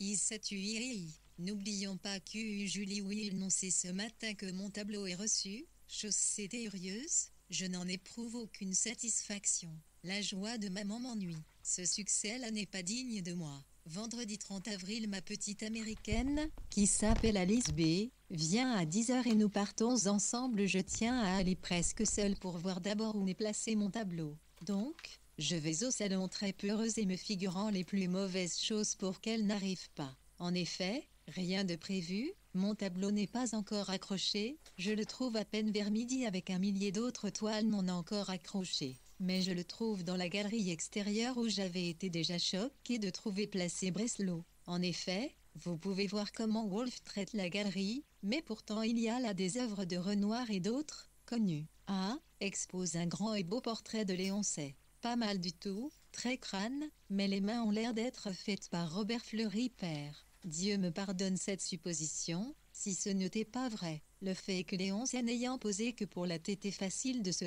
I7UIRI. N'oublions pas que Julie oui annonçait ce matin que mon tableau est reçu. Chose sérieuse, je n'en éprouve aucune satisfaction. La joie de maman m'ennuie. Ce succès-là n'est pas digne de moi. Vendredi 30 avril, ma petite américaine, qui s'appelle Alice B, vient à 10h et nous partons ensemble. Je tiens à aller presque seule pour voir d'abord où est placé mon tableau. Donc, je vais au salon très peureuse et me figurant les plus mauvaises choses pour qu'elle n'arrive pas. En effet, rien de prévu, mon tableau n'est pas encore accroché, je le trouve à peine vers midi avec un millier d'autres toiles non encore accrochées. Mais je le trouve dans la galerie extérieure où j'avais été déjà choquée de trouver placé Breslau. En effet, vous pouvez voir comment Wolf traite la galerie, mais pourtant il y a là des œuvres de Renoir et d'autres, connues. A expose un grand et beau portrait de Léoncet. Pas mal du tout, très crâne, mais les mains ont l'air d'être faites par Robert Fleury père. Dieu me pardonne cette supposition, si ce n'était pas vrai. Le fait que Léoncet n'ayant posé que pour la tétée facile de ce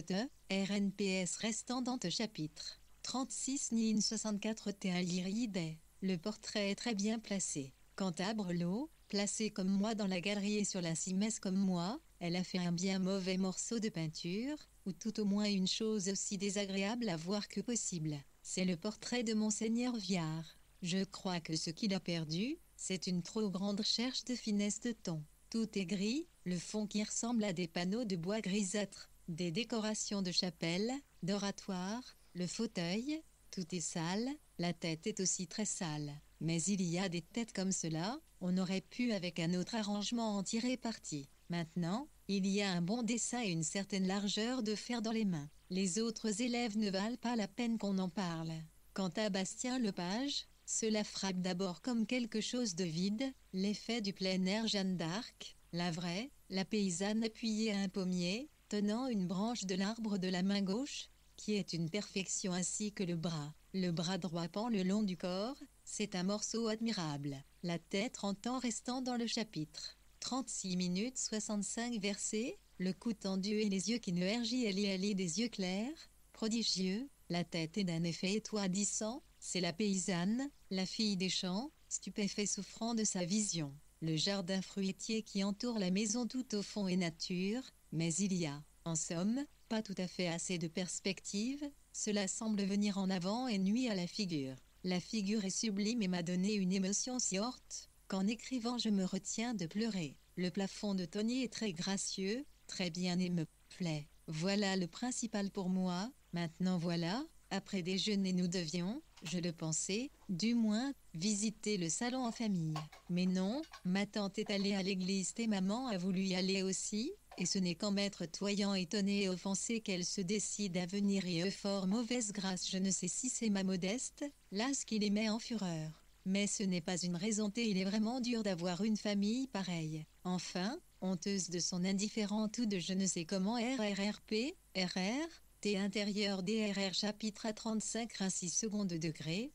RNPS restant dans ce chapitre 36 Nine 64 T1 Lyridae. Le portrait est très bien placé. Quant à Brelot, placée comme moi dans la galerie et sur la cimesse comme moi, elle a fait un bien mauvais morceau de peinture, ou tout au moins une chose aussi désagréable à voir que possible. C'est le portrait de Monseigneur Viard. Je crois que ce qu'il a perdu, c'est une trop grande recherche de finesse de ton. Tout est gris, le fond qui ressemble à des panneaux de bois grisâtre, des décorations de chapelle, d'oratoire, le fauteuil, tout est sale, la tête est aussi très sale. Mais il y a des têtes comme cela, on aurait pu avec un autre arrangement en tirer parti. Maintenant, il y a un bon dessin et une certaine largeur de fer dans les mains. Les autres élèves ne valent pas la peine qu'on en parle. Quant à Bastien Lepage, cela frappe d'abord comme quelque chose de vide, l'effet du plein air Jeanne d'Arc, la vraie, la paysanne appuyée à un pommier, tenant une branche de l'arbre de la main gauche, qui est une perfection ainsi que le bras droit pend le long du corps, c'est un morceau admirable. La tête en restant dans le chapitre 36 minutes 65 versets, le cou tendu et les yeux qui ne RJLI des yeux clairs, prodigieux, la tête est d'un effet étourdissant, c'est la paysanne, la fille des champs, stupéfait souffrant de sa vision. Le jardin fruitier qui entoure la maison tout au fond est nature, mais il y a, en somme, pas tout à fait assez de perspective, cela semble venir en avant et nuit à la figure. La figure est sublime et m'a donné une émotion si forte, qu'en écrivant je me retiens de pleurer. Le plafond de Tony est très gracieux, très bien et me plaît. Voilà le principal pour moi, maintenant voilà, après déjeuner nous devions, je le pensais, du moins, visiter le salon en famille. Mais non, ma tante est allée à l'église et maman a voulu y aller aussi, et ce n'est qu'en m'être toyant étonné et offensé qu'elle se décide à venir et fort mauvaise grâce je ne sais si c'est ma modeste, là ce qui les met en fureur. Mais ce n'est pas une raison T, il est vraiment dur d'avoir une famille pareille. Enfin, honteuse de son indifférente ou de je ne sais comment RRRP, RR, T intérieur DRR chapitre à 35 ainsi second degré.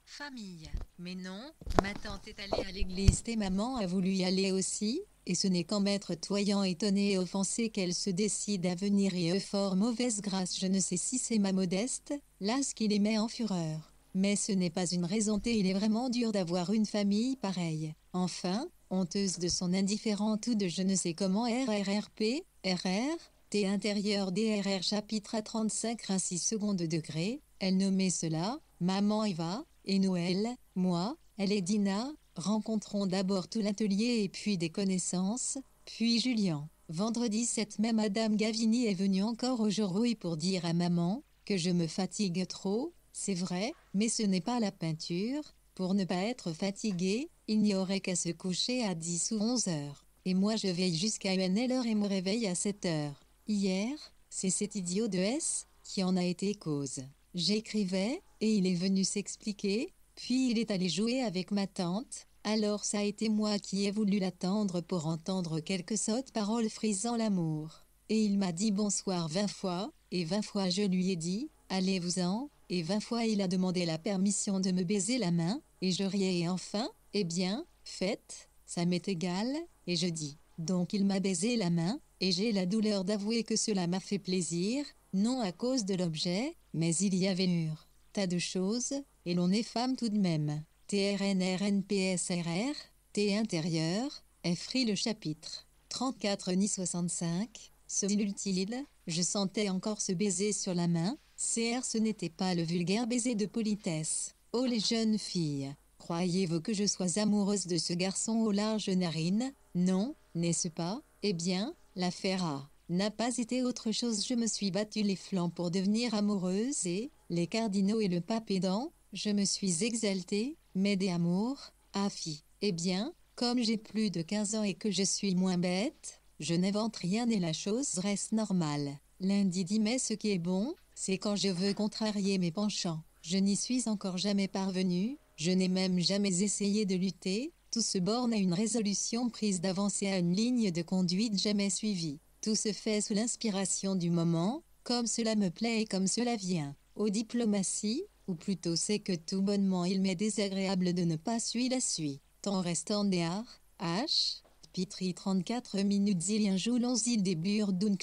Famille. Mais non, ma tante est allée à l'église et maman a voulu y aller aussi, et ce n'est qu'en m'être toyant étonné et offensé qu'elle se décide à venir et fort mauvaise grâce je ne sais si c'est ma modeste, là ce qui les met en fureur. Mais ce n'est pas une raison T, il est vraiment dur d'avoir une famille pareille. Enfin, honteuse de son indifférente ou de je ne sais comment RRRP, RR, T intérieur DRR chapitre à 35 ainsi second degré, elle nommait cela, maman Eva, et Noël, moi, elle et Dina, rencontrons d'abord tout l'atelier et puis des connaissances, puis Julien. Vendredi cette même Madame Gavini est venue encore aujourd'hui pour dire à maman, que je me fatigue trop, c'est vrai, mais ce n'est pas la peinture, pour ne pas être fatiguée, il n'y aurait qu'à se coucher à 10 ou 11 heures. Et moi je veille jusqu'à 1h et me réveille à 7 heures. Hier, c'est cet idiot de S, qui en a été cause. J'écrivais, et il est venu s'expliquer, puis il est allé jouer avec ma tante, alors ça a été moi qui ai voulu l'attendre pour entendre quelques sottes paroles frisant l'amour. Et il m'a dit bonsoir 20 fois, et 20 fois je lui ai dit, allez-vous-en, et 20 fois il a demandé la permission de me baiser la main, et je riais et enfin, eh bien, faites, ça m'est égal, et je dis. Donc il m'a baisé la main, et j'ai la douleur d'avouer que cela m'a fait plaisir, non à cause de l'objet, mais il y avait tas de choses, et l'on est femme tout de même. TRNRNPSRR, T intérieur, FRI le chapitre 34 ni 65, ce utile, je sentais encore ce baiser sur la main, CR ce n'était pas le vulgaire baiser de politesse. Oh les jeunes filles, croyez-vous que je sois amoureuse de ce garçon aux larges narines? Non, n'est-ce pas? Eh bien, l'affaire n'a pas été autre chose. Je me suis battu les flancs pour devenir amoureuse et, les cardinaux et le pape aidant, je me suis exaltée, mais des amours, fi. Eh bien, comme j'ai plus de 15 ans et que je suis moins bête, je n'invente rien et la chose reste normale. Lundi 10 mai, ce qui est bon, c'est quand je veux contrarier mes penchants. Je n'y suis encore jamais parvenue, je n'ai même jamais essayé de lutter, tout se borne à une résolution prise d'avance et à une ligne de conduite jamais suivie. Tout se fait sous l'inspiration du moment, comme cela me plaît et comme cela vient. Aux diplomaties, ou plutôt c'est que tout bonnement il m'est désagréable de ne pas suivre la suite. Temps restant des H. Pitri 34 minutes il y un jour il débure d'un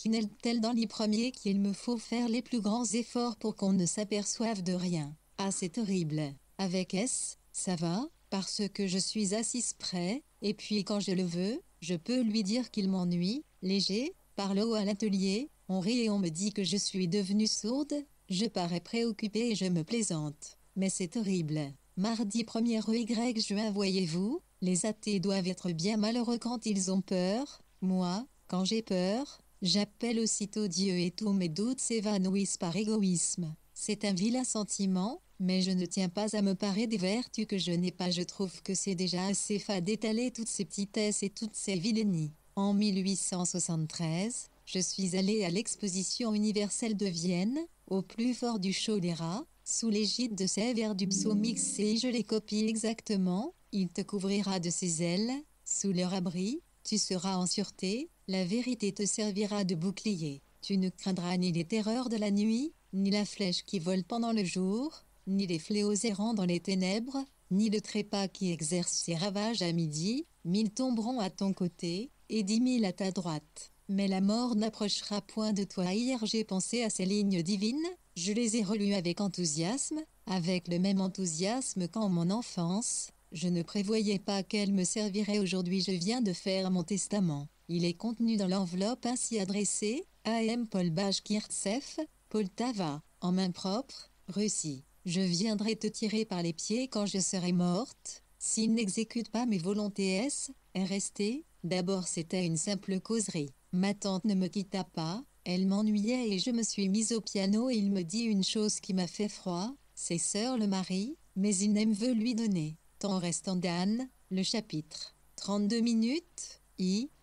tel dans les premiers qu'il me faut faire les plus grands efforts pour qu'on ne s'aperçoive de rien. Ah c'est horrible. Avec S, ça va, parce que je suis assise près, et puis quand je le veux, je peux lui dire qu'il m'ennuie, léger, par là-haut à l'atelier, on rit et on me dit que je suis devenue sourde, je parais préoccupée et je me plaisante. Mais c'est horrible. Mardi 1er juin voyez-vous, les athées doivent être bien malheureux quand ils ont peur. Moi, quand j'ai peur, j'appelle aussitôt Dieu et tous mes doutes s'évanouissent par égoïsme. C'est un vilain sentiment, mais je ne tiens pas à me parer des vertus que je n'ai pas. Je trouve que c'est déjà assez fade d'étaler toutes ces petitesses et toutes ces vilainies. En 1873, je suis allée à l'exposition universelle de Vienne, au plus fort du choléra, sous l'égide de ces vers du psaume X et je les copie exactement. Il te couvrira de ses ailes, sous leur abri, tu seras en sûreté, la vérité te servira de bouclier. Tu ne craindras ni les terreurs de la nuit, ni la flèche qui vole pendant le jour, ni les fléaux errants dans les ténèbres, ni le trépas qui exerce ses ravages à midi. 1000 tomberont à ton côté, et 10 000 à ta droite. Mais la mort n'approchera point de toi. Hier j'ai pensé à ces lignes divines, je les ai relues avec enthousiasme, avec le même enthousiasme qu'en mon enfance. Je ne prévoyais pas qu'elles me serviraient aujourd'hui. Je viens de faire mon testament. Il est contenu dans l'enveloppe ainsi adressée, A.M. Paul Bashkirtsev, Poltava, en main propre, Russie. Je viendrai te tirer par les pieds quand je serai morte. S'il n'exécute pas mes volontés S.R.S.T. D'abord c'était une simple causerie. Ma tante ne me quitta pas, elle m'ennuyait et je me suis mise au piano et il me dit une chose qui m'a fait froid, c'est sœur le mari, mais il n'aime veut lui donner. Temps restant d'Anne, le chapitre. 32 minutes,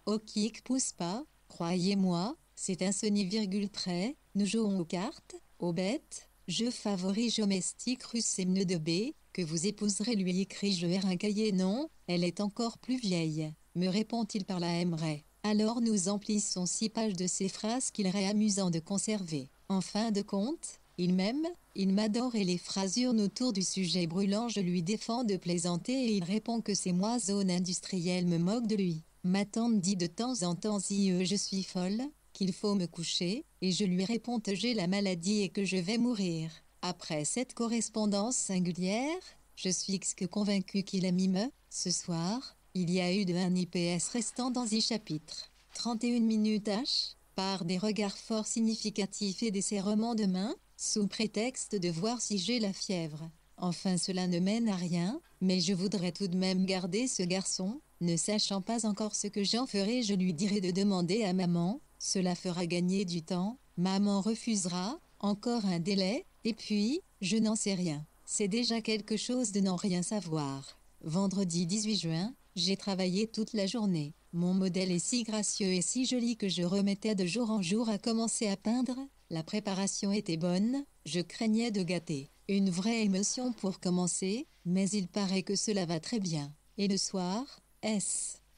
au kick pousse pas, croyez-moi, c'est un soni virgule près, nous jouons aux cartes, aux bêtes, jeu favori domestique russe et mne de B, que vous épouserez lui écris-je vers un cahier non, elle est encore plus vieille, me répond-il par la aimerait. Alors nous emplissons 6 pages de ces phrases qu'il est amusant de conserver. En fin de compte, il m'aime, il m'adore et les phrases hurlent autour du sujet brûlant. Je lui défends de plaisanter et il répond que ces moissons industrielles me moquent de lui. Ma tante dit de temps en temps si je suis folle, qu'il faut me coucher, et je lui réponds que j'ai la maladie et que je vais mourir. Après cette correspondance singulière, je suis convaincu qu'il a mime, ce soir, il y a eu de un IPS restant dans ce chapitre. 31 minutes H, par des regards fort significatifs et des serrements de main, sous prétexte de voir si j'ai la fièvre. Enfin cela ne mène à rien, mais je voudrais tout de même garder ce garçon, ne sachant pas encore ce que j'en ferai. Je lui dirai de demander à maman, cela fera gagner du temps, maman refusera, encore un délai, et puis, je n'en sais rien. C'est déjà quelque chose de n'en rien savoir. Vendredi 18 juin, j'ai travaillé toute la journée. Mon modèle est si gracieux et si joli que je remettais de jour en jour à commencer à peindre. La préparation était bonne, je craignais de gâter. Une vraie émotion pour commencer, mais il paraît que cela va très bien. Et le soir,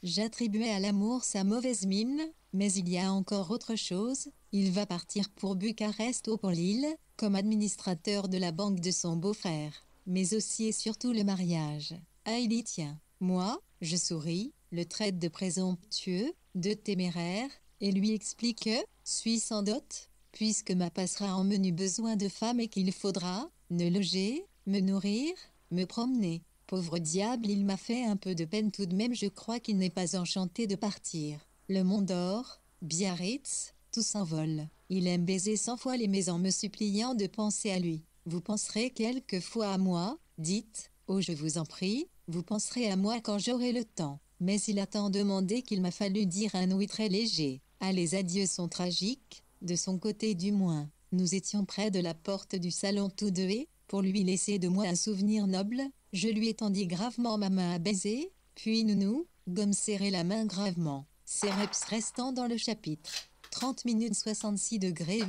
j'attribuais à l'amour sa mauvaise mine, mais il y a encore autre chose. Il va partir pour Bucarest ou pour Lille, comme administrateur de la banque de son beau-frère. Mais aussi et surtout le mariage. Ah il y tient. Moi, je souris, le traite de présomptueux, de téméraire, et lui explique que, suis sans dot, puisque ma passera en menu besoin de femme et qu'il faudra, me loger, me nourrir, me promener. Pauvre diable, il m'a fait un peu de peine tout de même, je crois qu'il n'est pas enchanté de partir. Le Mont d'Or, Biarritz, tout s'envole. Il aime baiser 100 fois les maisons me suppliant de penser à lui. Vous penserez quelquefois à moi, dites, oh je vous en prie, vous penserez à moi quand j'aurai le temps. Mais il a tant demandé qu'il m'a fallu dire un oui très léger. Ah, les adieux sont tragiques, de son côté du moins. Nous étions près de la porte du salon tous deux et, pour lui laisser de moi un souvenir noble, je lui étendis gravement ma main à baiser, puis nous gommes serré la main gravement. Ces reps restant dans le chapitre. 30 minutes 66 degrés,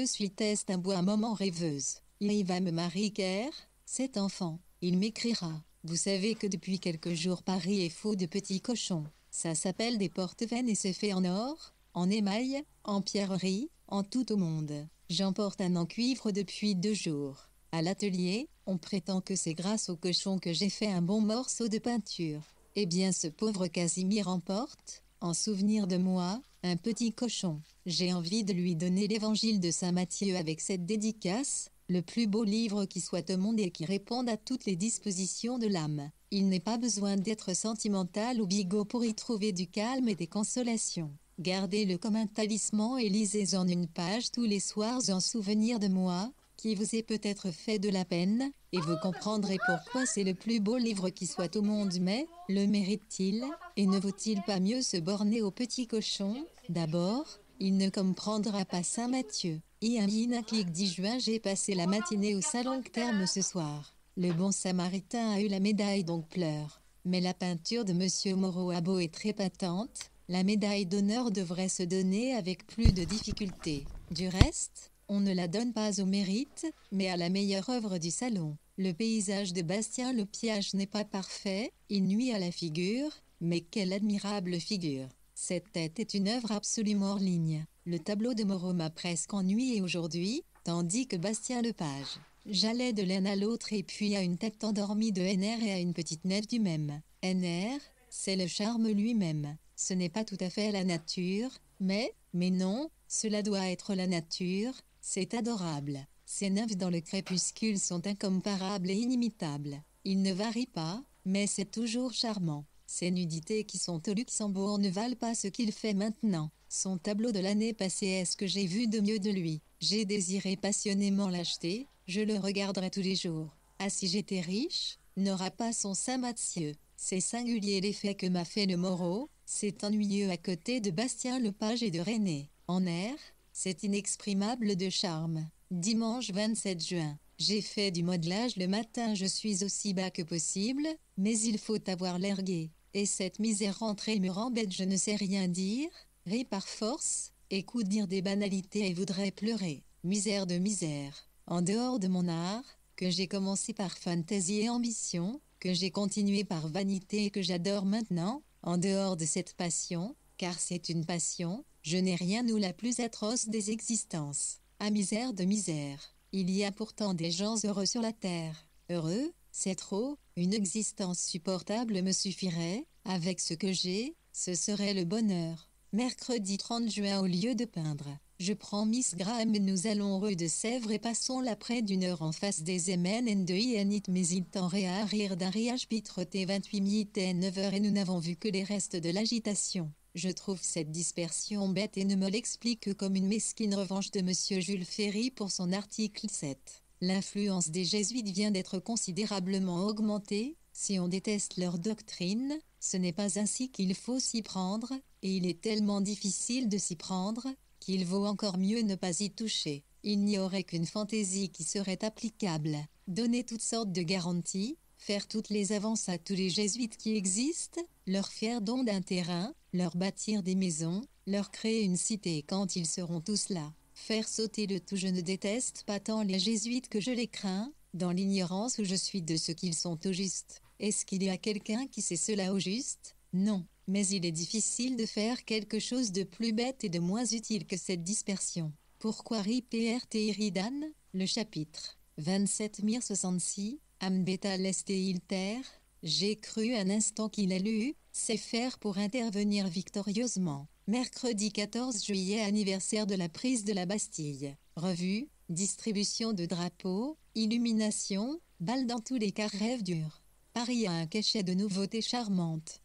suite un bois un moment rêveuse. Il va me marier, cet enfant. Il m'écrira. Vous savez que depuis quelques jours Paris est fou de petits cochons. Ça s'appelle des porte-veines et c'est fait en or, en émail, en pierrerie, en tout au monde. J'emporte un en cuivre depuis 2 jours. À l'atelier, on prétend que c'est grâce au cochon que j'ai fait un bon morceau de peinture. Eh bien ce pauvre Casimir emporte, en souvenir de moi, un petit cochon. J'ai envie de lui donner l'évangile de Saint Matthieu avec cette dédicace, le plus beau livre qui soit au monde et qui réponde à toutes les dispositions de l'âme. Il n'est pas besoin d'être sentimental ou bigot pour y trouver du calme et des consolations. Gardez-le comme un talisman et lisez-en une page tous les soirs en souvenir de moi, qui vous est peut-être fait de la peine, et vous comprendrez pourquoi c'est le plus beau livre qui soit au monde. Mais, le mérite-t-il, et ne vaut-il pas mieux se borner au petit cochon? D'abord, il ne comprendra pas Saint Matthieu. Un clic 10 juin, j'ai passé la matinée au salon Terme ce soir. Le bon samaritain a eu la médaille donc pleure. Mais la peinture de Monsieur Moreau a beau est très patente, la médaille d'honneur devrait se donner avec plus de difficulté. Du reste, on ne la donne pas au mérite, mais à la meilleure œuvre du salon. Le paysage de Bastien le Piage n'est pas parfait, il nuit à la figure, mais quelle admirable figure! Cette tête est une œuvre absolument hors ligne. Le tableau de Moreau m'a presque ennuyé aujourd'hui, tandis que Bastien Lepage. J'allais de l'un à l'autre et puis à une tête endormie de NR et à une petite nef du même. NR, c'est le charme lui-même. Ce n'est pas tout à fait la nature, mais non, cela doit être la nature, c'est adorable. Ces nymphes dans le crépuscule sont incomparables et inimitables. Ils ne varient pas, mais c'est toujours charmant. Ces nudités qui sont au Luxembourg ne valent pas ce qu'il fait maintenant. Son tableau de l'année passée est ce que j'ai vu de mieux de lui. J'ai désiré passionnément l'acheter, je le regarderai tous les jours. Ah, si j'étais riche, n'aura pas son Saint Matthieu. C'est singulier l'effet que m'a fait le Moreau, c'est ennuyeux à côté de Bastien Lepage et de René. En air, c'est inexprimable de charme. Dimanche 27 juin. J'ai fait du modelage le matin, je suis aussi bas que possible, mais il faut avoir l'air gai. Et cette misère rentrée me rend bête, je ne sais rien dire, ris par force, écoute dire des banalités et voudrais pleurer. Misère de misère. En dehors de mon art, que j'ai commencé par fantaisie et ambition, que j'ai continué par vanité et que j'adore maintenant, en dehors de cette passion, car c'est une passion, je n'ai rien ou la plus atroce des existences. À misère de misère. Il y a pourtant des gens heureux sur la terre. Heureux, c'est trop, une existence supportable me suffirait, avec ce que j'ai, ce serait le bonheur. Mercredi 30 juin, au lieu de peindre, je prends Miss Graham et nous allons rue de Sèvres et passons la près d'1 heure en face des MN de Ianit, mais il tendrait à rire d'un riage pitre T28 mi-t 9 heures et nous n'avons vu que les restes de l'agitation. Je trouve cette dispersion bête et ne me l'explique que comme une mesquine revanche de Monsieur Jules Ferry pour son article 7. L'influence des jésuites vient d'être considérablement augmentée, si on déteste leur doctrine, ce n'est pas ainsi qu'il faut s'y prendre, et il est tellement difficile de s'y prendre, qu'il vaut encore mieux ne pas y toucher. Il n'y aurait qu'une fantaisie qui serait applicable, donner toutes sortes de garanties, faire toutes les avances à tous les jésuites qui existent, leur faire don d'un terrain, leur bâtir des maisons, leur créer une cité quand ils seront tous là. Faire sauter le tout, je ne déteste pas tant les jésuites que je les crains, dans l'ignorance où je suis de ce qu'ils sont au juste. Est-ce qu'il y a quelqu'un qui sait cela au juste? Non, mais il est difficile de faire quelque chose de plus bête et de moins utile que cette dispersion. Pourquoi RIPRT Iridan? Le chapitre 27 66, Ambeta leste ilter. J'ai cru un instant qu'il a lu, c'est faire pour intervenir victorieusement. Mercredi 14 juillet, anniversaire de la prise de la Bastille. Revue, distribution de drapeaux, illumination, balles dans tous les cas, rêve dur. Paris a un cachet de nouveautés charmantes.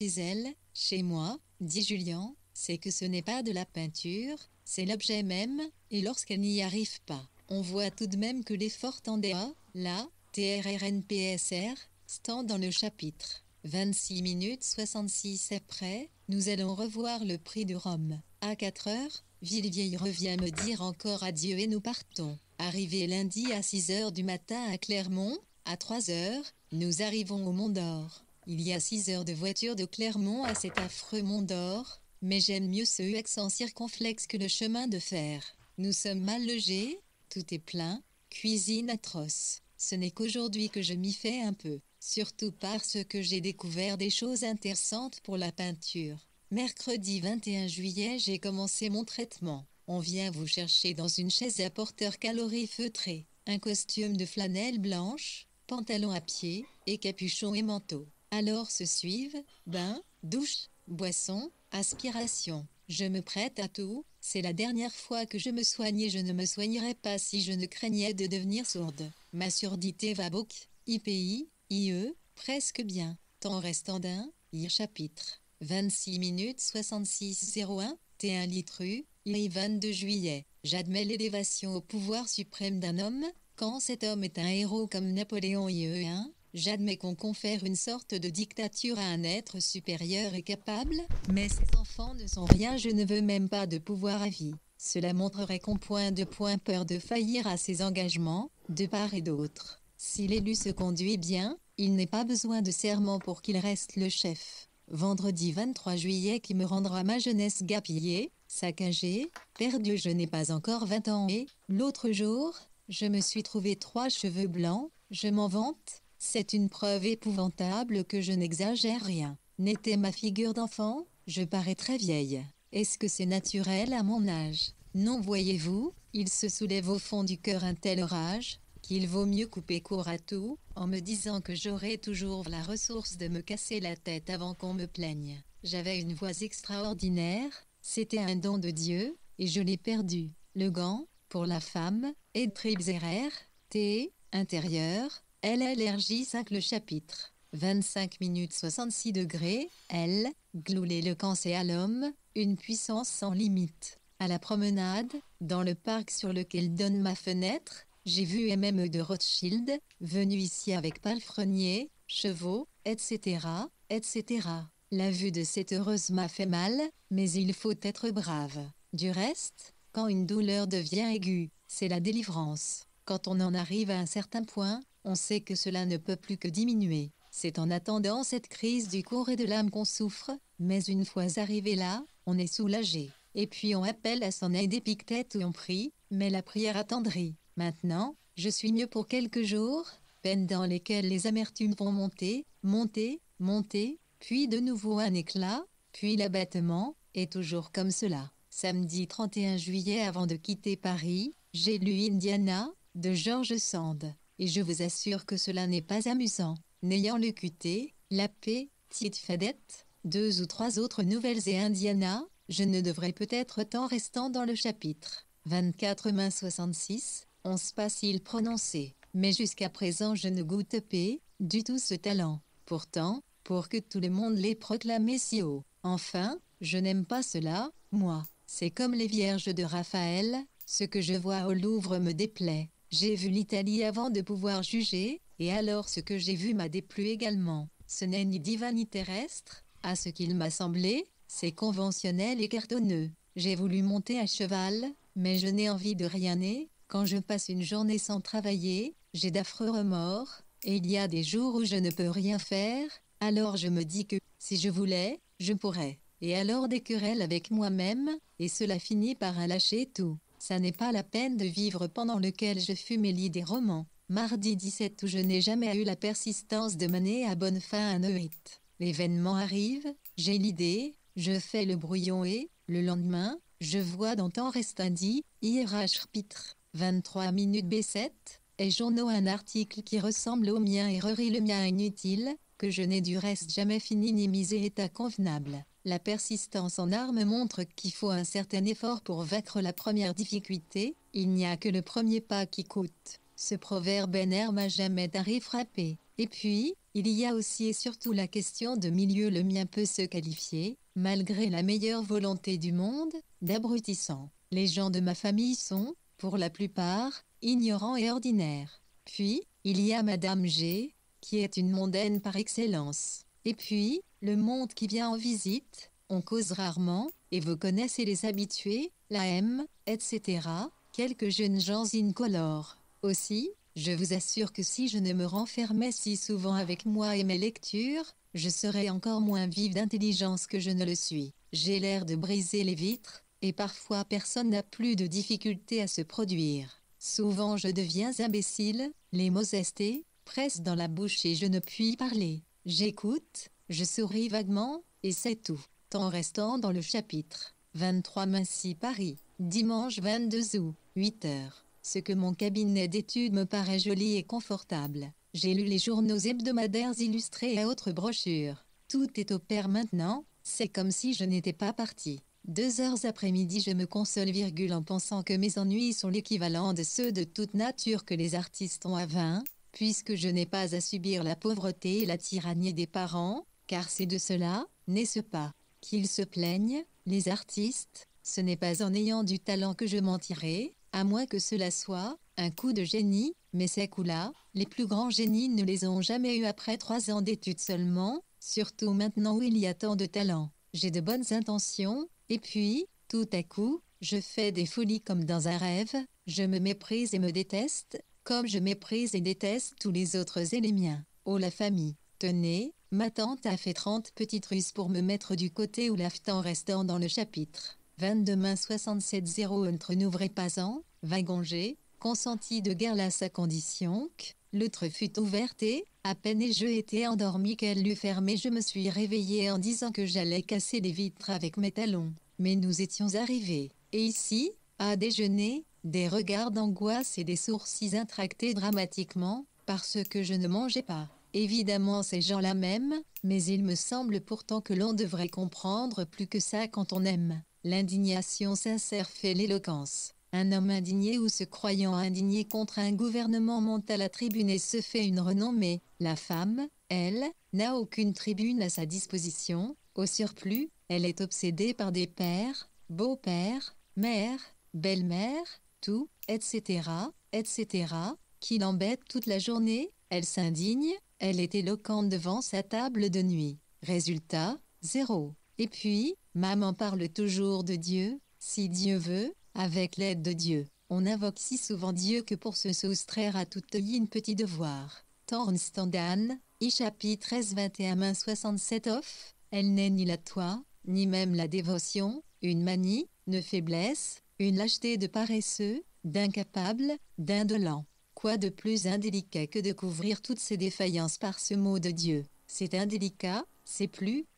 Chez elle, chez moi, dit Julien, c'est que ce n'est pas de la peinture, c'est l'objet même, et lorsqu'elle n'y arrive pas, on voit tout de même que l'effort tendait à, là, TRRNPSR, stand dans le chapitre. 26 minutes 66 après, nous allons revoir le prix de Rome. À 4 heures, Villevieille revient me dire encore adieu et nous partons. Arrivé lundi à 6 heures du matin à Clermont, à 3 heures, nous arrivons au Mont d'Or. Il y a 6 heures de voiture de Clermont à cet affreux Mont d'Or, mais j'aime mieux ce UX en circonflexe que le chemin de fer. Nous sommes mal logés, tout est plein, cuisine atroce. Ce n'est qu'aujourd'hui que je m'y fais un peu, surtout parce que j'ai découvert des choses intéressantes pour la peinture. Mercredi 21 juillet, j'ai commencé mon traitement. On vient vous chercher dans une chaise à porteur caloris feutré, un costume de flanelle blanche, pantalon à pied, et capuchon et manteau. Alors se suivent, bain, douche, boisson, aspiration. Je me prête à tout, c'est la dernière fois que je me soigne et je ne me soignerais pas si je ne craignais de devenir sourde. Ma surdité va beaucoup, IPI, IE, presque bien. Temps restant d'un, IE chapitre. 26 minutes 66-01, T1 Litru, IE 22 juillet. J'admets l'élévation au pouvoir suprême d'un homme, quand cet homme est un héros comme Napoléon IE1. J'admets qu'on confère une sorte de dictature à un être supérieur et capable, mais ces enfants ne sont rien, je ne veux même pas de pouvoir à vie. Cela montrerait qu'on point peur de faillir à ses engagements, de part et d'autre. Si l'élu se conduit bien, il n'est pas besoin de serment pour qu'il reste le chef. Vendredi 23 juillet qui me rendra ma jeunesse gaspillée, saccagée, perdue, je n'ai pas encore 20 ans et, l'autre jour, je me suis trouvé 3 cheveux blancs, je m'en vante. C'est une preuve épouvantable que je n'exagère rien. N'était ma figure d'enfant, je parais très vieille. Est-ce que c'est naturel à mon âge? Non, voyez-vous, il se soulève au fond du cœur un tel orage, qu'il vaut mieux couper court à tout, en me disant que j'aurai toujours la ressource de me casser la tête avant qu'on me plaigne. J'avais une voix extraordinaire, c'était un don de Dieu, et je l'ai perdu. Le gant, pour la femme, et Tribserer, T, intérieur, LLRJ 5 le chapitre. 25 minutes 66 degrés, L, glouler le camp c'est à l'homme, une puissance sans limite. À la promenade, dans le parc sur lequel donne ma fenêtre, j'ai vu MM de Rothschild, venu ici avec palefrenier, chevaux, etc., etc. La vue de cette heureuse m'a fait mal, mais il faut être brave. Du reste, quand une douleur devient aiguë, c'est la délivrance. Quand on en arrive à un certain point, on sait que cela ne peut plus que diminuer. C'est en attendant cette crise du corps et de l'âme qu'on souffre, mais une fois arrivé là, on est soulagé. Et puis on appelle à son aide Épictète où on prie, mais la prière attendrit. Maintenant, je suis mieux pour quelques jours, peines dans lesquelles les amertumes vont monter, monter, monter, puis de nouveau un éclat, puis l'abattement, et toujours comme cela. Samedi 31 juillet avant de quitter Paris, j'ai lu Indiana, de George Sand. Et je vous assure que cela n'est pas amusant. N'ayant lu QT, La Paix, Tite Fadette, 2 ou 3 autres nouvelles et Indiana, je ne devrais peut-être tant restant dans le chapitre. 24 mains 66, on se passe-il prononcé. Mais jusqu'à présent je ne goûte pas du tout ce talent. Pourtant, pour que tout le monde l'ait proclamé si haut. Enfin, je n'aime pas cela, moi. C'est comme les Vierges de Raphaël, ce que je vois au Louvre me déplaît. J'ai vu l'Italie avant de pouvoir juger, et alors ce que j'ai vu m'a déplu également. Ce n'est ni divin ni terrestre, à ce qu'il m'a semblé, c'est conventionnel et cartonneux. J'ai voulu monter à cheval, mais je n'ai envie de rien et, quand je passe une journée sans travailler, j'ai d'affreux remords, et il y a des jours où je ne peux rien faire, alors je me dis que, si je voulais, je pourrais. Et alors des querelles avec moi-même, et cela finit par un lâcher tout. Ça n'est pas la peine de vivre pendant lequel je fume et lis des romans. Mardi 17 où je n'ai jamais eu la persistance de mener à bonne fin un E8. L'événement arrive, j'ai l'idée, je fais le brouillon et, le lendemain, je vois dans Temps reste dit, IRH chapitre 23 minutes B7, et journaux un article qui ressemble au mien et rerit le mien inutile, que je n'ai du reste jamais fini ni misé état convenable. La persistance en armes montre qu'il faut un certain effort pour vaincre la première difficulté, il n'y a que le premier pas qui coûte. Ce proverbe m'a jamais taré frappé. Et puis, il y a aussi et surtout la question de milieu. Le mien peut se qualifier, malgré la meilleure volonté du monde, d'abrutissant. Les gens de ma famille sont, pour la plupart, ignorants et ordinaires. Puis, il y a Madame G, qui est une mondaine par excellence. Et puis, le monde qui vient en visite, on cause rarement, et vous connaissez les habitués, la M, etc., quelques jeunes gens incolores. Aussi, je vous assure que si je ne me renfermais si souvent avec moi et mes lectures, je serais encore moins vive d'intelligence que je ne le suis. J'ai l'air de briser les vitres, et parfois personne n'a plus de difficulté à se produire. Souvent je deviens imbécile, les mots estés pressent dans la bouche et je ne puis parler. J'écoute, je souris vaguement, et c'est tout. Temps restant dans le chapitre 23 Massy Paris, dimanche 22 août, 8 heures. Ce que mon cabinet d'études me paraît joli et confortable. J'ai lu les journaux hebdomadaires illustrés et autres brochures. Tout est au pair maintenant, c'est comme si je n'étais pas partie. 2 heures après-midi je me console en pensant que mes ennuis sont l'équivalent de ceux de toute nature que les artistes ont à 20, puisque je n'ai pas à subir la pauvreté et la tyrannie des parents, car c'est de cela, n'est-ce pas, qu'ils se plaignent, les artistes. Ce n'est pas en ayant du talent que je mentirai, à moins que cela soit un coup de génie, mais ces coups-là, les plus grands génies ne les ont jamais eus après 3 ans d'études seulement, surtout maintenant où il y a tant de talent. J'ai de bonnes intentions, et puis, tout à coup, je fais des folies comme dans un rêve, je me méprise et me déteste, comme je méprise et déteste tous les autres et les miens. Oh la famille, tenez, ma tante a fait 30 petites ruses pour me mettre du côté où l'aftan restant dans le chapitre. 22 main 67 entre n'ouvrez pas en, Wagonger, consenti de guerre à sa condition que, l'autre fut ouverte et, à peine et je étais endormi qu'elle l'eut fermée. Je me suis réveillé en disant que j'allais casser les vitres avec mes talons. Mais nous étions arrivés. Et ici, à déjeuner, des regards d'angoisse et des sourcils intractés dramatiquement, parce que je ne mangeais pas. Évidemment ces gens-là m'aiment, mais il me semble pourtant que l'on devrait comprendre plus que ça quand on aime. L'indignation sincère fait l'éloquence. Un homme indigné ou se croyant indigné contre un gouvernement monte à la tribune et se fait une renommée. La femme, elle, n'a aucune tribune à sa disposition. Au surplus, elle est obsédée par des pères, beaux-pères, mères, belles-mères, tout, etc., etc., qui l'embêtent toute la journée. Elle s'indigne, elle est éloquente devant sa table de nuit. Résultat, 0. Et puis, maman parle toujours de Dieu, si Dieu veut, avec l'aide de Dieu. On invoque si souvent Dieu que pour se soustraire à toute une petit devoir. Tornstandan, chapitre 13 21 main 67 off, elle n'est ni la toi, ni même la dévotion, une manie, une faiblesse, une lâcheté de paresseux, d'incapable, d'indolent. Quoi de plus indélicat que de couvrir toutes ces défaillances par ce mot de Dieu? C'est indélicat, c'est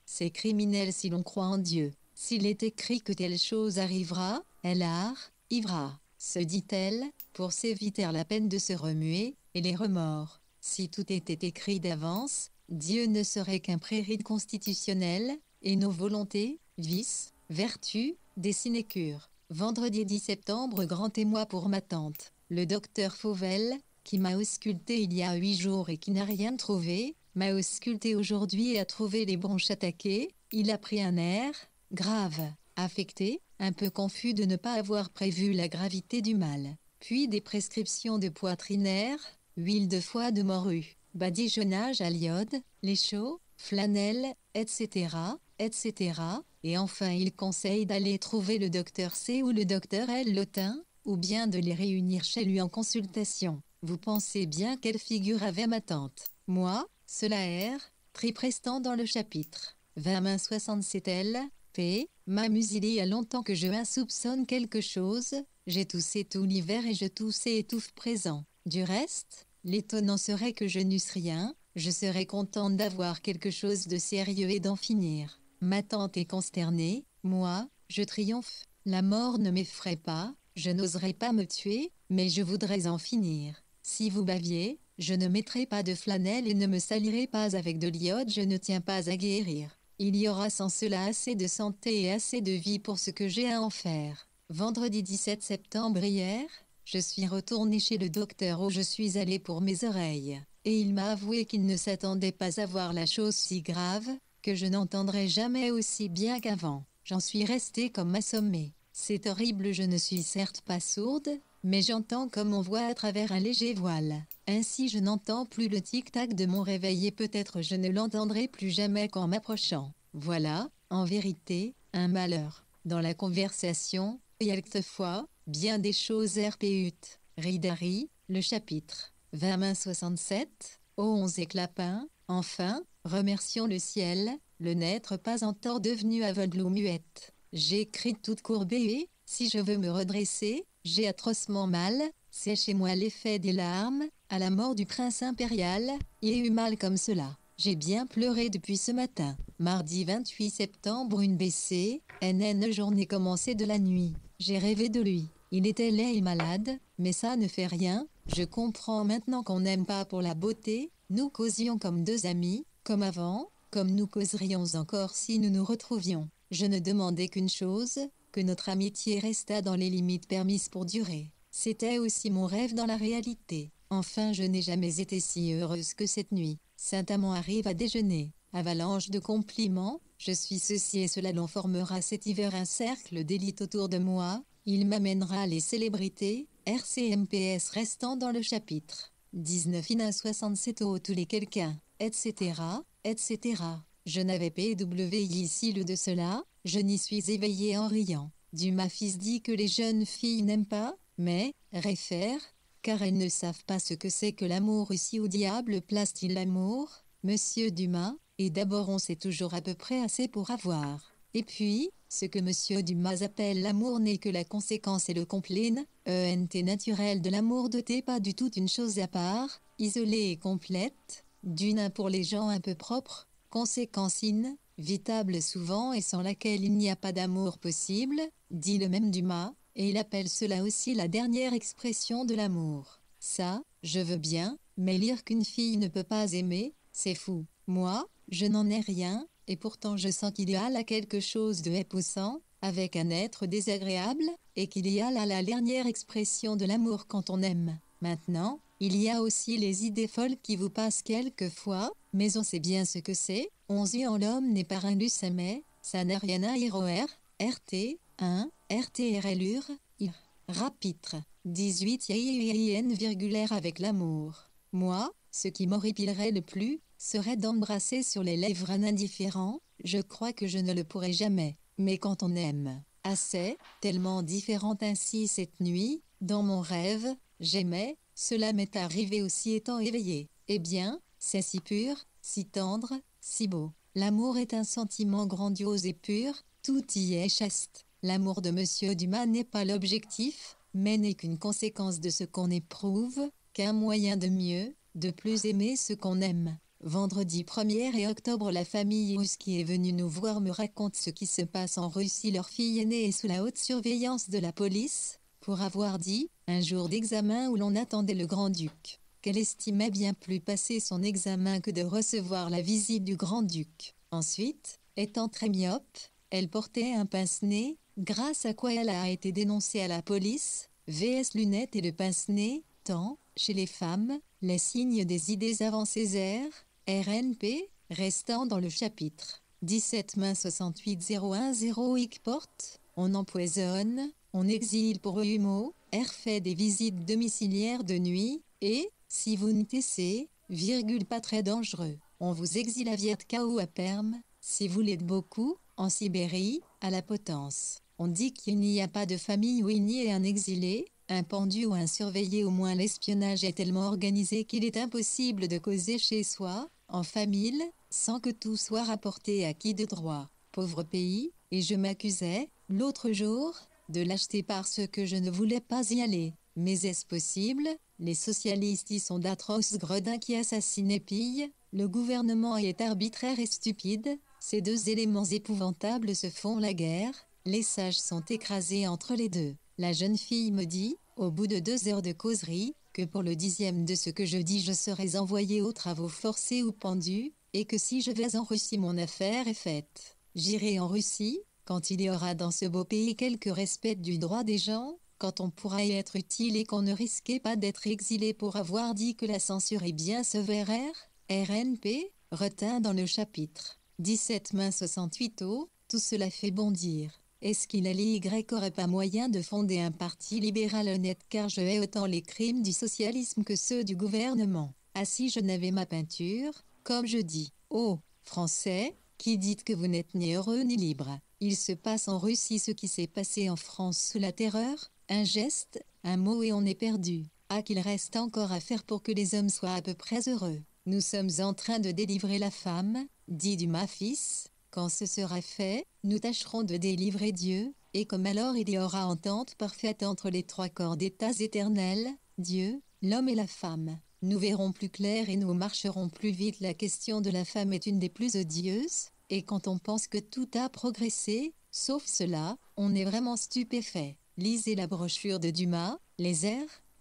c'est criminel si l'on croit en Dieu. S'il est écrit que telle chose arrivera, elle arrivera, se dit-elle, pour s'éviter la peine de se remuer, et les remords. Si tout était écrit d'avance, Dieu ne serait qu'un prérit constitutionnel, et nos volontés, vices, vertus, des sinécures. Vendredi 10 septembre, grand émoi pour ma tante. Le docteur Fauvel, qui m'a ausculté il y a 8 jours et qui n'a rien trouvé, m'a ausculté aujourd'hui et a trouvé les bronches attaquées. Il a pris un air grave, affecté, un peu confus de ne pas avoir prévu la gravité du mal. Puis des prescriptions de poitrinaire, huile de foie de morue, badigeonnage à l'iode, les chauds, flanelle, etc., etc. Et enfin il conseille d'aller trouver le docteur C ou le docteur L. Lotin, ou bien de les réunir chez lui en consultation. Vous pensez bien quelle figure avait ma tante. Moi, cela restant dans le chapitre 20 main 67 L. P. M'amuse il y a longtemps que je insoupçonne quelque chose, j'ai toussé tout l'hiver et je tousse et étouffe présent. Du reste, l'étonnant serait que je n'eusse rien, je serais contente d'avoir quelque chose de sérieux et d'en finir. Ma tante est consternée, moi, je triomphe. La mort ne m'effraie pas, je n'oserais pas me tuer, mais je voudrais en finir. Si vous baviez, je ne mettrai pas de flanelle et ne me salirai pas avec de l'iode, je ne tiens pas à guérir. Il y aura sans cela assez de santé et assez de vie pour ce que j'ai à en faire. Vendredi 17 septembre hier, Je suis retournée chez le docteur où je suis allée pour mes oreilles, et il m'a avoué qu'il ne s'attendait pas à voir la chose si grave, que je n'entendrais jamais aussi bien qu'avant. J'en suis restée comme assommée. C'est horrible, je ne suis certes pas sourde, mais j'entends comme on voit à travers un léger voile. Ainsi je n'entends plus le tic-tac de mon réveil et peut-être je ne l'entendrai plus jamais qu'en m'approchant. Voilà, en vérité, un malheur. Dans la conversation, quelquefois, bien des choses RPUT. Ridari, le chapitre 20-67, 11 et Clapin, enfin, remercions le ciel, le n'être pas en tort devenu aveugle ou muette. J'écris toute courbée et, si je veux me redresser, j'ai atrocement mal, c'est chez moi l'effet des larmes, à la mort du prince impérial, il y a eu mal comme cela. J'ai bien pleuré depuis ce matin. Mardi 28 septembre, une BC, NN journée commencée de la nuit. J'ai rêvé de lui. Il était laid et malade, mais ça ne fait rien. Je comprends maintenant qu'on n'aime pas pour la beauté. Nous causions comme deux amis, comme avant, comme nous causerions encore si nous nous retrouvions. Je ne demandais qu'une chose, que notre amitié restât dans les limites permises pour durer. C'était aussi mon rêve dans la réalité. Enfin, je n'ai jamais été si heureuse que cette nuit. Saint-Amand arrive à déjeuner. Avalanche de compliments. Je suis ceci et cela, l'on formera cet hiver un cercle d'élite autour de moi. Il m'amènera les célébrités. RCMPS restant dans le chapitre 19 INA 67 au tous les quelqu'un, etc., etc. Je n'avais PW ici le de cela. Je n'y suis éveillé en riant. Dumas fils dit que les jeunes filles n'aiment pas, mais, réfère, car elles ne savent pas ce que c'est que l'amour. Ici au diable place-t-il l'amour, Monsieur Dumas, et d'abord on sait toujours à peu près assez pour avoir. Et puis, ce que Monsieur Dumas appelle l'amour n'est que la conséquence et le compléne, ENT naturel de l'amour de T, pas du tout une chose à part, isolée et complète, d'une pour les gens un peu propres, conséquence vitable souvent et sans laquelle il n'y a pas d'amour possible, dit le même Dumas, et il appelle cela aussi la dernière expression de l'amour. Ça, je veux bien, mais lire qu'une fille ne peut pas aimer, c'est fou. Moi, je n'en ai rien, et pourtant je sens qu'il y a là quelque chose de époussant, avec un être désagréable, et qu'il y a là la dernière expression de l'amour quand on aime. Maintenant, il y a aussi les idées folles qui vous passent quelquefois, mais on sait bien ce que c'est. 11 ans l'homme n'est pas un lucémet, ça n'a rien à dire au RT, 1, RTRLUR, IR. Rapitre 18 IN virgulaire avec l'amour. Moi, ce qui m'horripilerait le plus, serait d'embrasser sur les lèvres un indifférent, je crois que je ne le pourrai jamais. Mais quand on aime assez, tellement différente ainsi cette nuit, dans mon rêve, j'aimais, cela m'est arrivé aussi étant éveillé. Eh bien, c'est si pur, si tendre, si beau. L'amour est un sentiment grandiose et pur, tout y est chaste. L'amour de Monsieur Dumas n'est pas l'objectif, mais n'est qu'une conséquence de ce qu'on éprouve, qu'un moyen de mieux, de plus aimer ce qu'on aime. Vendredi 1er et octobre, la famille Yous qui est venue nous voir me raconte ce qui se passe en Russie. Leur fille aînée est sous la haute surveillance de la police, pour avoir dit, un jour d'examen où l'on attendait le grand-duc, qu'elle estimait bien plus passer son examen que de recevoir la visite du grand-duc. Ensuite, étant très myope, elle portait un pince-nez, grâce à quoi elle a été dénoncée à la police. VS lunettes et le pince-nez, tant, chez les femmes, les signes des idées avancées RNP, restant dans le chapitre 17 main 68 010 IC porte, on empoisonne, on exile pour humour, fait des visites domiciliaires de nuit, et, si vous ne tessez, pas très dangereux, on vous exile à Vietka ou à Perm, si vous l'êtes beaucoup, en Sibérie, à la Potence. On dit qu'il n'y a pas de famille où il n'y ait un exilé, un pendu ou un surveillé. Au moins l'espionnage est tellement organisé qu'il est impossible de causer chez soi, en famille, sans que tout soit rapporté à qui de droit. Pauvre pays, et je m'accusais, l'autre jour, de l'acheter parce que je ne voulais pas y aller. Mais est-ce possible? Les socialistes y sont d'atroces gredins qui assassinent et pillent, le gouvernement est arbitraire et stupide, ces deux éléments épouvantables se font la guerre, les sages sont écrasés entre les deux. La jeune fille me dit, au bout de 2 heures de causerie, que pour le 10e de ce que je dis je serai envoyée aux travaux forcés ou pendue, et que si je vais en Russie mon affaire est faite. J'irai en Russie, quand il y aura dans ce beau pays quelque respect du droit des gens, quand on pourra y être utile et qu'on ne risquait pas d'être exilé pour avoir dit que la censure est bien sévère, RNP, retint dans le chapitre 17 mai 68 au, tout cela fait bondir. Est-ce qu'il y aurait pas moyen de fonder un parti libéral honnête car je hais autant les crimes du socialisme que ceux du gouvernement. Ah si je n'avais ma peinture, comme je dis. Oh, Français, qui dites que vous n'êtes ni heureux ni libre. Il se passe en Russie ce qui s'est passé en France sous la terreur, un geste, un mot et on est perdu. Ah qu'il reste encore à faire pour que les hommes soient à peu près heureux. Nous sommes en train de délivrer la femme, dit Dumas fils. Quand ce sera fait, nous tâcherons de délivrer Dieu, et comme alors il y aura entente parfaite entre les trois corps d'états éternels, Dieu, l'homme et la femme. Nous verrons plus clair et nous marcherons plus vite. La question de la femme est une des plus odieuses, et quand on pense que tout a progressé, sauf cela, on est vraiment stupéfait. Lisez la brochure de Dumas, les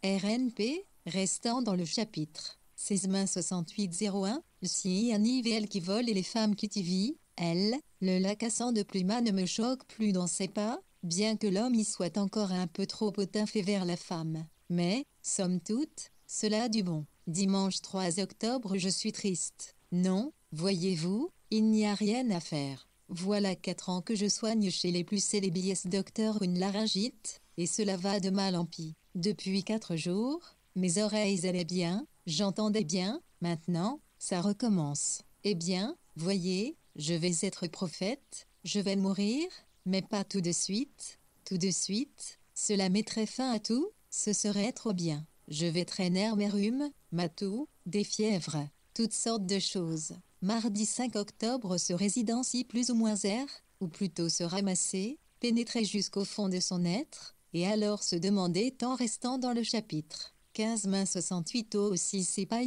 RNP, restant dans le chapitre 16 mai 6801, si un IVL qui vole et les femmes qui t'y vivent. Le lacassant de Pluma ne me choque plus dans ses pas, bien que l'homme y soit encore un peu trop hautain fait vers la femme. Mais, somme toute, cela a du bon. Dimanche 3 octobre je suis triste. Non, voyez-vous, il n'y a rien à faire. Voilà 4 ans que je soigne chez les plus célèbres docteurs une laryngite, et cela va de mal en pis. Depuis 4 jours, mes oreilles allaient bien, j'entendais bien, maintenant, ça recommence. Eh bien, voyez, je vais être prophète, je vais mourir, mais pas tout de suite. Tout de suite, cela mettrait fin à tout, ce serait trop bien. Je vais traîner mes rhumes, ma toux, des fièvres, toutes sortes de choses. Mardi 5 octobre se résidencie plus ou moins ou plutôt se ramasser, pénétrer jusqu'au fond de son être, et alors se demander en restant dans le chapitre 15 mai 68 aussi c'est pas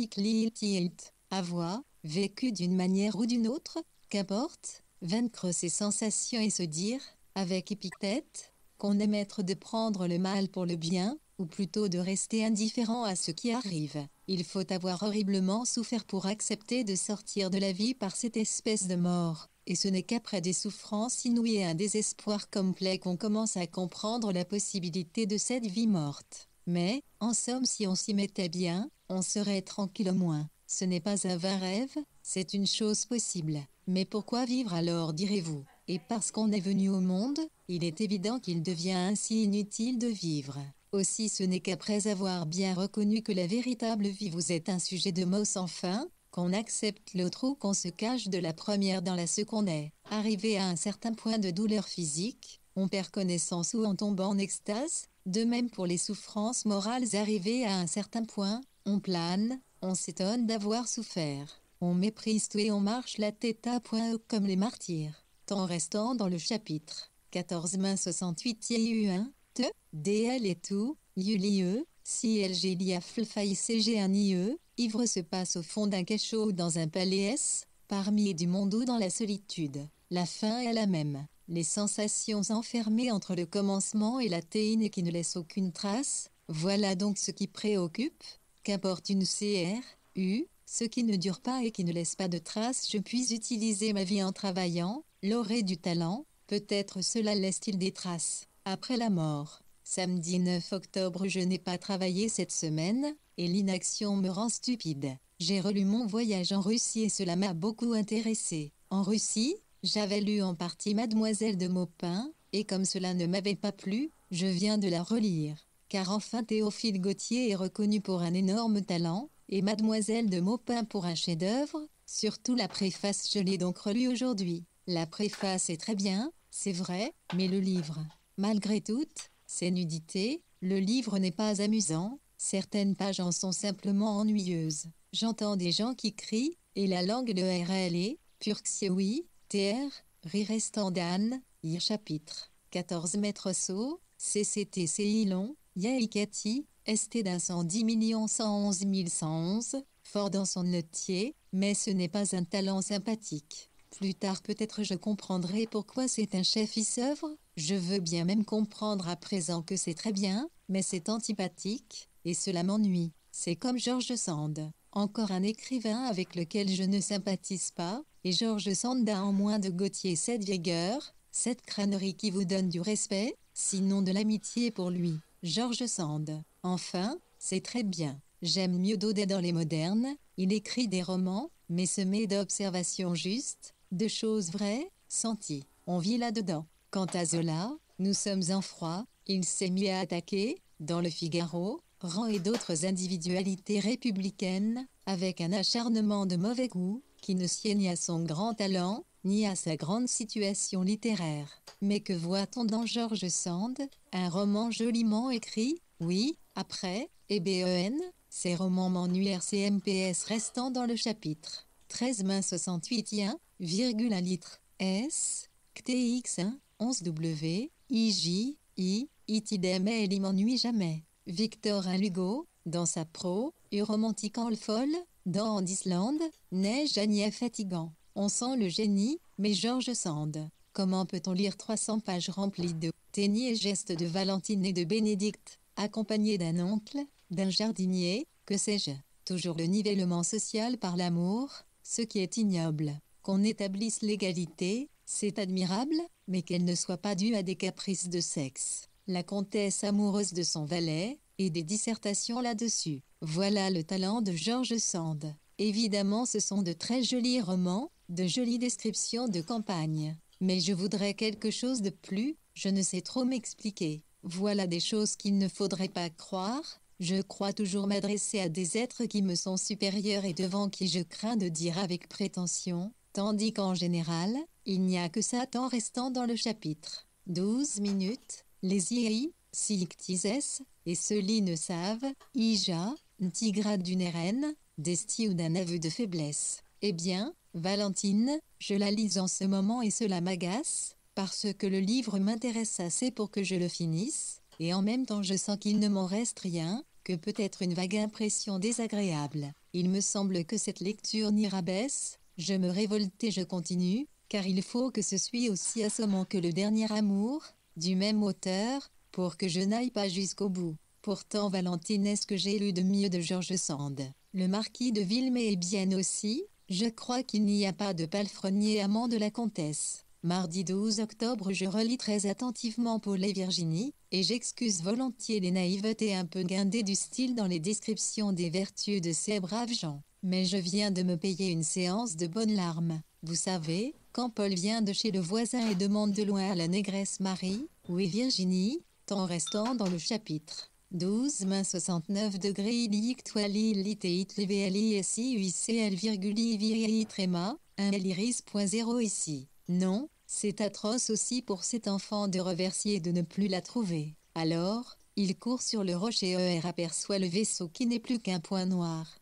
avoir vécu d'une manière ou d'une autre, qu'importe, vaincre ses sensations et se dire, avec Épictète, qu'on est maître de prendre le mal pour le bien, ou plutôt de rester indifférent à ce qui arrive. Il faut avoir horriblement souffert pour accepter de sortir de la vie par cette espèce de mort, et ce n'est qu'après des souffrances inouïes et un désespoir complet qu'on commence à comprendre la possibilité de cette vie morte. Mais, en somme si on s'y mettait bien, on serait tranquille au moins. Ce n'est pas un vain rêve, c'est une chose possible. Mais pourquoi vivre alors, direz-vous? Et parce qu'on est venu au monde, il est évident qu'il devient ainsi inutile de vivre. Aussi ce n'est qu'après avoir bien reconnu que la véritable vie vous est un sujet de mots sans fin, qu'on accepte l'autre ou qu'on se cache de la première dans la seconde est. Arrivé à un certain point de douleur physique, on perd connaissance ou on tombe en extase, de même pour les souffrances morales arrivées à un certain point, on plane, on s'étonne d'avoir souffert. On méprise tout et on marche la tête à point haut comme les martyrs. Tant restant dans le chapitre 14 mai 68 IU1, T, DL et tout, IULIE, si LG faille CG un IE, ivre se passe au fond d'un cachot ou dans un palais S, parmi du monde ou dans la solitude. La fin est la même. Les sensations enfermées entre le commencement et la théine et qui ne laissent aucune trace, voilà donc ce qui préoccupe. Qu'importe une CRU, ce qui ne dure pas et qui ne laisse pas de traces, je puis utiliser ma vie en travaillant, l'aurai du talent, peut-être cela laisse-t-il des traces. Après la mort, samedi 9 octobre je n'ai pas travaillé cette semaine, et l'inaction me rend stupide. J'ai relu mon voyage en Russie et cela m'a beaucoup intéressé. En Russie, j'avais lu en partie Mademoiselle de Maupin, et comme cela ne m'avait pas plu, je viens de la relire. Car enfin Théophile Gautier est reconnu pour un énorme talent, et Mademoiselle de Maupin pour un chef-d'œuvre, surtout la préface je l'ai donc relue aujourd'hui. La préface est très bien, c'est vrai, mais le livre, malgré toute ses nudités, le livre n'est pas amusant, certaines pages en sont simplement ennuyeuses. J'entends des gens qui crient, et la langue de RLE, Purxioui, TR, Rirestant d'Anne, chapitre 14 mètres saut, CCTCI long, Yaikati, ST d'incendie 111 111, fort dans son notier, mais ce n'est pas un talent sympathique. Plus tard peut-être je comprendrai pourquoi c'est un chef-d'œuvre, je veux bien même comprendre à présent que c'est très bien, mais c'est antipathique, et cela m'ennuie. C'est comme George Sand, encore un écrivain avec lequel je ne sympathise pas, et George Sand a en moins de Gautier cette vigueur, cette crânerie qui vous donne du respect, sinon de l'amitié pour lui. George Sand. Enfin, c'est très bien. J'aime mieux Daudet dans les modernes, il écrit des romans, mais semés d'observations justes, de choses vraies, senties. On vit là-dedans. Quant à Zola, nous sommes en froid, il s'est mis à attaquer, dans le Figaro, Rand et d'autres individualités républicaines, avec un acharnement de mauvais goût, qui ne sied ni à son grand talent, ni à sa grande situation littéraire. Mais que voit-on dans George Sand? Un roman joliment écrit, oui, après, EBEN, ces romans m'ennuient RCMPS restant dans le chapitre 13 main 68 1 litre, S, CTX1, 11W, IJ, ITDML il m'ennuie jamais. Victor Hugo, dans sa pro, romantique en folle, dans Andisland, neige à fatigant. On sent le génie, mais George Sand. Comment peut-on lire 300 pages remplies de tennis et gestes de Valentine et de Bénédicte, accompagnés d'un oncle, d'un jardinier, que sais-je? Toujours le nivellement social par l'amour, ce qui est ignoble. Qu'on établisse l'égalité, c'est admirable, mais qu'elle ne soit pas due à des caprices de sexe. La comtesse amoureuse de son valet, et des dissertations là-dessus. Voilà le talent de George Sand. Évidemment, ce sont de très jolis romans, de jolies descriptions de campagne. Mais je voudrais quelque chose de plus, je ne sais trop m'expliquer. Voilà des choses qu'il ne faudrait pas croire. Je crois toujours m'adresser à des êtres qui me sont supérieurs et devant qui je crains de dire avec prétention, tandis qu'en général, il n'y a que Satan restant dans le chapitre. 12 minutes, les II, Sictises, et ceux-là ne savent, Ija, Ntigra d'une reine, d'esti ou d'un aveu de faiblesse. Eh bien, Valentine, je la lis en ce moment et cela m'agace, parce que le livre m'intéresse assez pour que je le finisse, et en même temps je sens qu'il ne m'en reste rien, que peut-être une vague impression désagréable. Il me semble que cette lecture n'y rabaisse, je me révolte et je continue, car il faut que ce soit aussi assommant que le dernier amour, du même auteur, pour que je n'aille pas jusqu'au bout. Pourtant Valentine est ce que j'ai lu de mieux de George Sand. Le marquis de Villemé est bien aussi, je crois qu'il n'y a pas de palefrenier amant de la comtesse. Mardi 12 octobre je relis très attentivement Paul et Virginie, et j'excuse volontiers les naïvetés un peu guindées du style dans les descriptions des vertus de ces braves gens. Mais je viens de me payer une séance de bonnes larmes. Vous savez, quand Paul vient de chez le voisin et demande de loin à la négresse Marie, où est Virginie, en restant dans le chapitre 12 main 69 degrés toili liteit livli si uicl virguli tréma 1 liris.0 ici. Non, c'est atroce aussi pour cet enfant de reversier de ne plus la trouver. Alors, il court sur le rocher et aperçoit le vaisseau qui n'est plus qu'un point noir.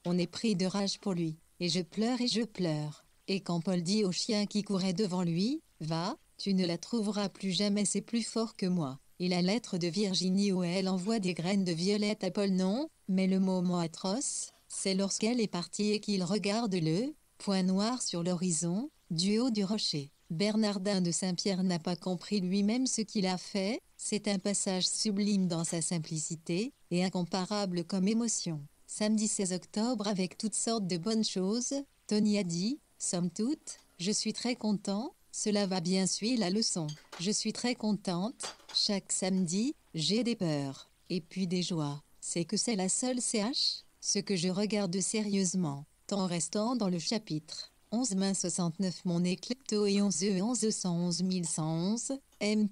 On est pris de rage pour lui, et je pleure et je pleure. Et quand Paul dit au chien qui courait devant lui, va, tu ne la trouveras plus jamais, c'est plus fort que moi. Et la lettre de Virginie où elle envoie des graines de violette à Paul, non, mais le moment atroce, c'est lorsqu'elle est partie et qu'il regarde le point noir sur l'horizon, du haut du rocher. Bernardin de Saint-Pierre n'a pas compris lui-même ce qu'il a fait, c'est un passage sublime dans sa simplicité, et incomparable comme émotion. Samedi 16 octobre avec toutes sortes de bonnes choses, Tony a dit, somme toute, je suis très content, cela va bien suivre la leçon. Je suis très contente, chaque samedi, j'ai des peurs, et puis des joies. C'est que c'est la seule CH, ce que je regarde sérieusement, en restant dans le chapitre 11 main 69 mon éclecto et 11 111 111, M.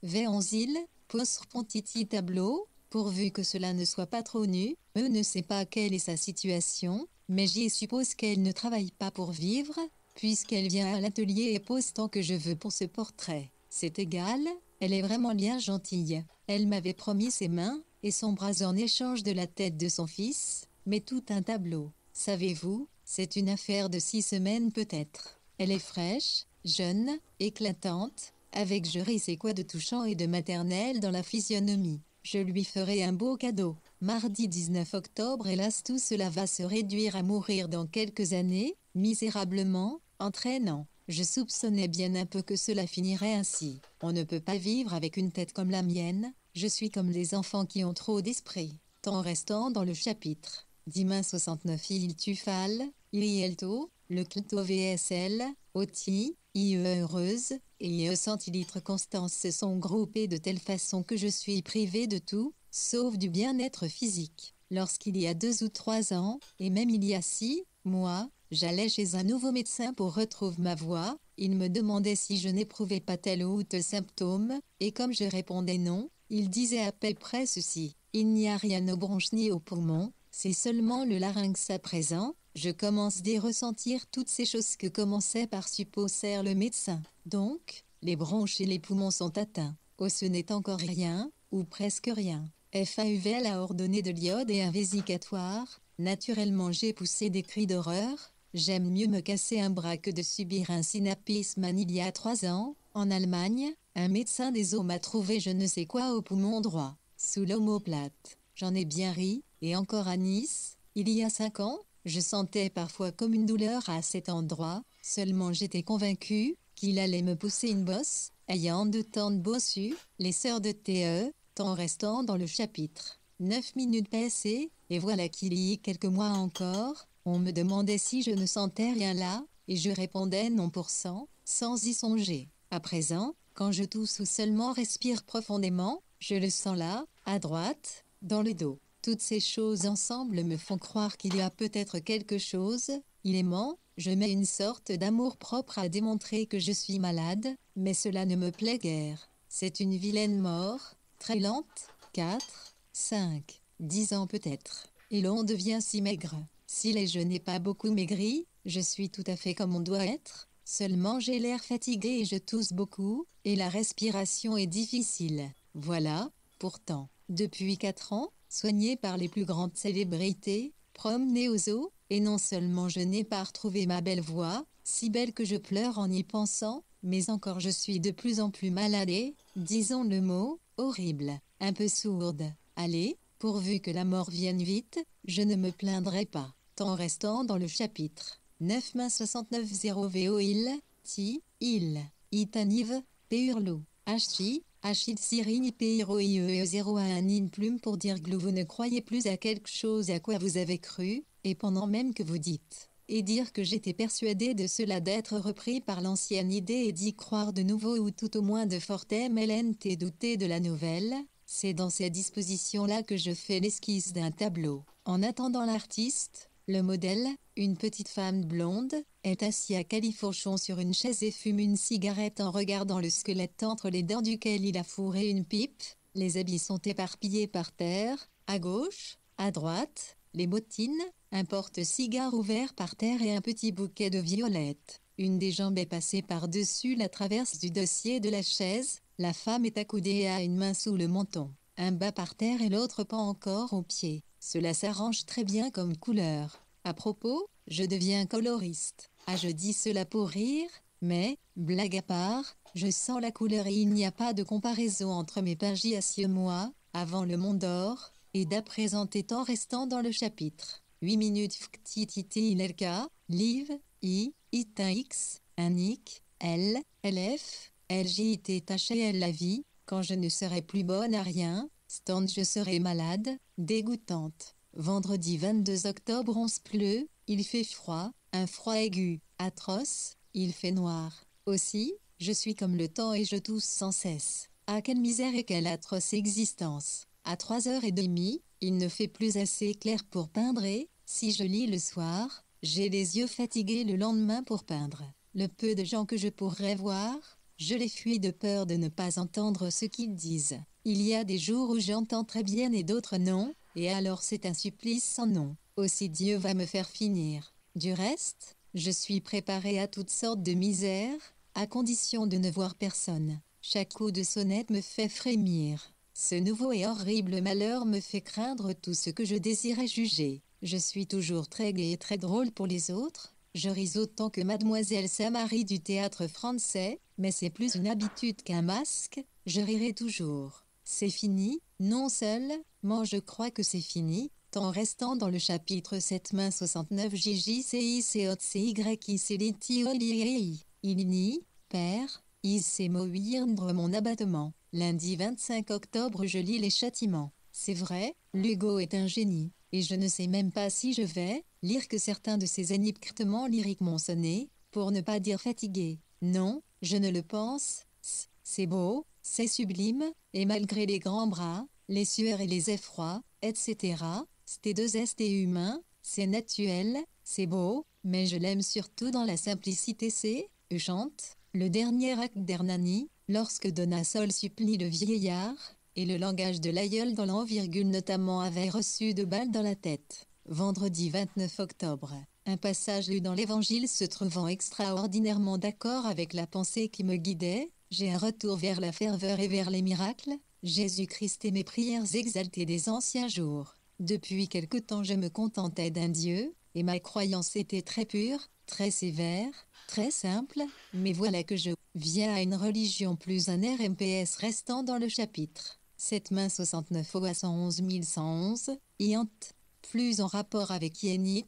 V11 Postre Pontiti tableau, pourvu que cela ne soit pas trop nu, ne sait pas quelle est sa situation, mais j'y suppose qu'elle ne travaille pas pour vivre, puisqu'elle vient à l'atelier et pose tant que je veux pour ce portrait. C'est égal, elle est vraiment bien gentille. Elle m'avait promis ses mains et son bras en échange de la tête de son fils, mais tout un tableau. Savez-vous, c'est une affaire de 6 semaines peut-être. Elle est fraîche, jeune, éclatante, avec je ne sais quoi de touchant et de maternel dans la physionomie. Je lui ferai un beau cadeau. Mardi 19 octobre, hélas tout cela va se réduire à mourir dans quelques années, misérablement, entraînant. Je soupçonnais bien un peu que cela finirait ainsi. On ne peut pas vivre avec une tête comme la mienne, je suis comme les enfants qui ont trop d'esprit. En restant dans le chapitre 10 main 69 il tufal, il yelto, le clto VSL, Oti, IE heureuse, et IE centilitres Constance se sont groupés de telle façon que je suis privée de tout, sauf du bien-être physique. Lorsqu'il y a 2 ou 3 ans, et même il y a 6 mois, j'allais chez un nouveau médecin pour retrouver ma voix, il me demandait si je n'éprouvais pas tel ou tel symptôme, et comme je répondais non, il disait à peu près ceci: il n'y a rien aux bronches ni aux poumons, c'est seulement le larynx à présent. Je commence à ressentir toutes ces choses que commençait par supposer le médecin. Donc, les bronches et les poumons sont atteints. Ce n'est encore rien, ou presque rien. FAUVL a ordonné de l'iode et un vésicatoire. Naturellement, j'ai poussé des cris d'horreur. J'aime mieux me casser un bras que de subir un synapisme. Il y a 3 ans, en Allemagne, un médecin des os m'a trouvé je ne sais quoi au poumon droit, sous l'omoplate. J'en ai bien ri, et encore à Nice, il y a 5 ans, je sentais parfois comme une douleur à cet endroit, seulement j'étais convaincue qu'il allait me pousser une bosse, ayant de tant de bossus, les sœurs de TE, tant restant dans le chapitre. 9 minutes passées, et voilà qu'il y a quelques mois encore, on me demandait si je ne sentais rien là, et je répondais non pour cent, sans y songer. À présent, quand je tousse ou seulement respire profondément, je le sens là, à droite, dans le dos. Toutes ces choses ensemble me font croire qu'il y a peut-être quelque chose. Il est ment, je mets une sorte d'amour-propre à démontrer que je suis malade, mais cela ne me plaît guère. C'est une vilaine mort, très lente, 4, 5, 10 ans peut-être. Et l'on devient si maigre. Si je n'ai pas beaucoup maigri, je suis tout à fait comme on doit être. Seulement j'ai l'air fatigué et je tousse beaucoup, et la respiration est difficile. Voilà, pourtant, depuis 4 ans, soigné par les plus grandes célébrités, promené aux eaux, et non seulement je n'ai pas retrouvé ma belle voix, si belle que je pleure en y pensant, mais encore je suis de plus en plus malade et, disons le mot, horrible, un peu sourde. Allez, pourvu que la mort vienne vite, je ne me plaindrai pas. Tant restant dans le chapitre 9 mai 69 0 VO il, Itaniv, Peurlo, Hachi, Achille Cyril Peiro IE 01 une plume pour dire que vous ne croyez plus à quelque chose à quoi vous avez cru, et pendant même que vous dites, et dire que j'étais persuadé de cela d'être repris par l'ancienne idée et d'y croire de nouveau ou tout au moins de forte MLNT douter de la nouvelle, c'est dans ces dispositions-là que je fais l'esquisse d'un tableau. En attendant l'artiste, le modèle, une petite femme blonde, est assis à califourchon sur une chaise et fume une cigarette en regardant le squelette entre les dents duquel il a fourré une pipe. Les habits sont éparpillés par terre, à gauche, à droite, les bottines, un porte-cigare ouvert par terre et un petit bouquet de violettes. Une des jambes est passée par-dessus la traverse du dossier de la chaise, la femme est accoudée et a une main sous le menton. Un bas par terre et l'autre pas encore au pied. Cela s'arrange très bien comme couleur. À propos, je deviens coloriste. Ah, je dis cela pour rire, mais, blague à part, je sens la couleur et il n'y a pas de comparaison entre mes pagiacieux mois, avant le Mont d'Or, et d'à présent étant restant dans le chapitre. 8 minutes ftititi ilk, liv, i, itin x, un ic, l, lf, ljit thl la vie, quand je ne serai plus bonne à rien, stand je serai malade, dégoûtante. Vendredi 22 octobre 11 pleut, il fait froid, un froid aigu, atroce, il fait noir. Aussi, je suis comme le temps et je tousse sans cesse. Ah quelle misère et quelle atroce existence. À 3h30, il ne fait plus assez clair pour peindre et, si je lis le soir, j'ai les yeux fatigués le lendemain pour peindre. Le peu de gens que je pourrais voir, je les fuis de peur de ne pas entendre ce qu'ils disent. Il y a des jours où j'entends très bien et d'autres non, et alors c'est un supplice sans nom. Aussi Dieu va me faire finir. Du reste, je suis préparé à toutes sortes de misères, à condition de ne voir personne. Chaque coup de sonnette me fait frémir. Ce nouveau et horrible malheur me fait craindre tout ce que je désirais juger. Je suis toujours très gai et très drôle pour les autres. Je ris autant que Mademoiselle Samari du théâtre français, mais c'est plus une habitude qu'un masque, je rirai toujours. C'est fini, non seulement je crois que c'est fini, tant restant dans le chapitre 7 main 69 JJCICOTCYICLITIOLIEI. Il nie, père, ICMOIRNDRE mon abattement. Lundi 25 octobre je lis les châtiments. C'est vrai, Lugo est un génie, et je ne sais même pas si je vais lire que certains de ses énigmes lyriques m'ont sonné, pour ne pas dire fatigué. Non, je ne le pense. C'est beau, c'est sublime, et malgré les grands bras, les sueurs et les effrois, etc., c'est humain, c'est naturel, c'est beau, mais je l'aime surtout dans la simplicité. Chante, le dernier acte d'Hernani, lorsque Dona Sol supplie le vieillard, et le langage de l'aïeul dans l'an, notamment avait reçu 2 balles dans la tête. Vendredi 29 octobre. Un passage lu dans l'Évangile se trouvant extraordinairement d'accord avec la pensée qui me guidait, j'ai un retour vers la ferveur et vers les miracles. Jésus-Christ et mes prières exaltées des anciens jours. Depuis quelque temps je me contentais d'un Dieu, et ma croyance était très pure, très sévère, très simple, mais voilà que je viens à une religion plus un RMPS restant dans le chapitre. 7 main 69 OA 111 111, Iant, plus en rapport avec Yénit,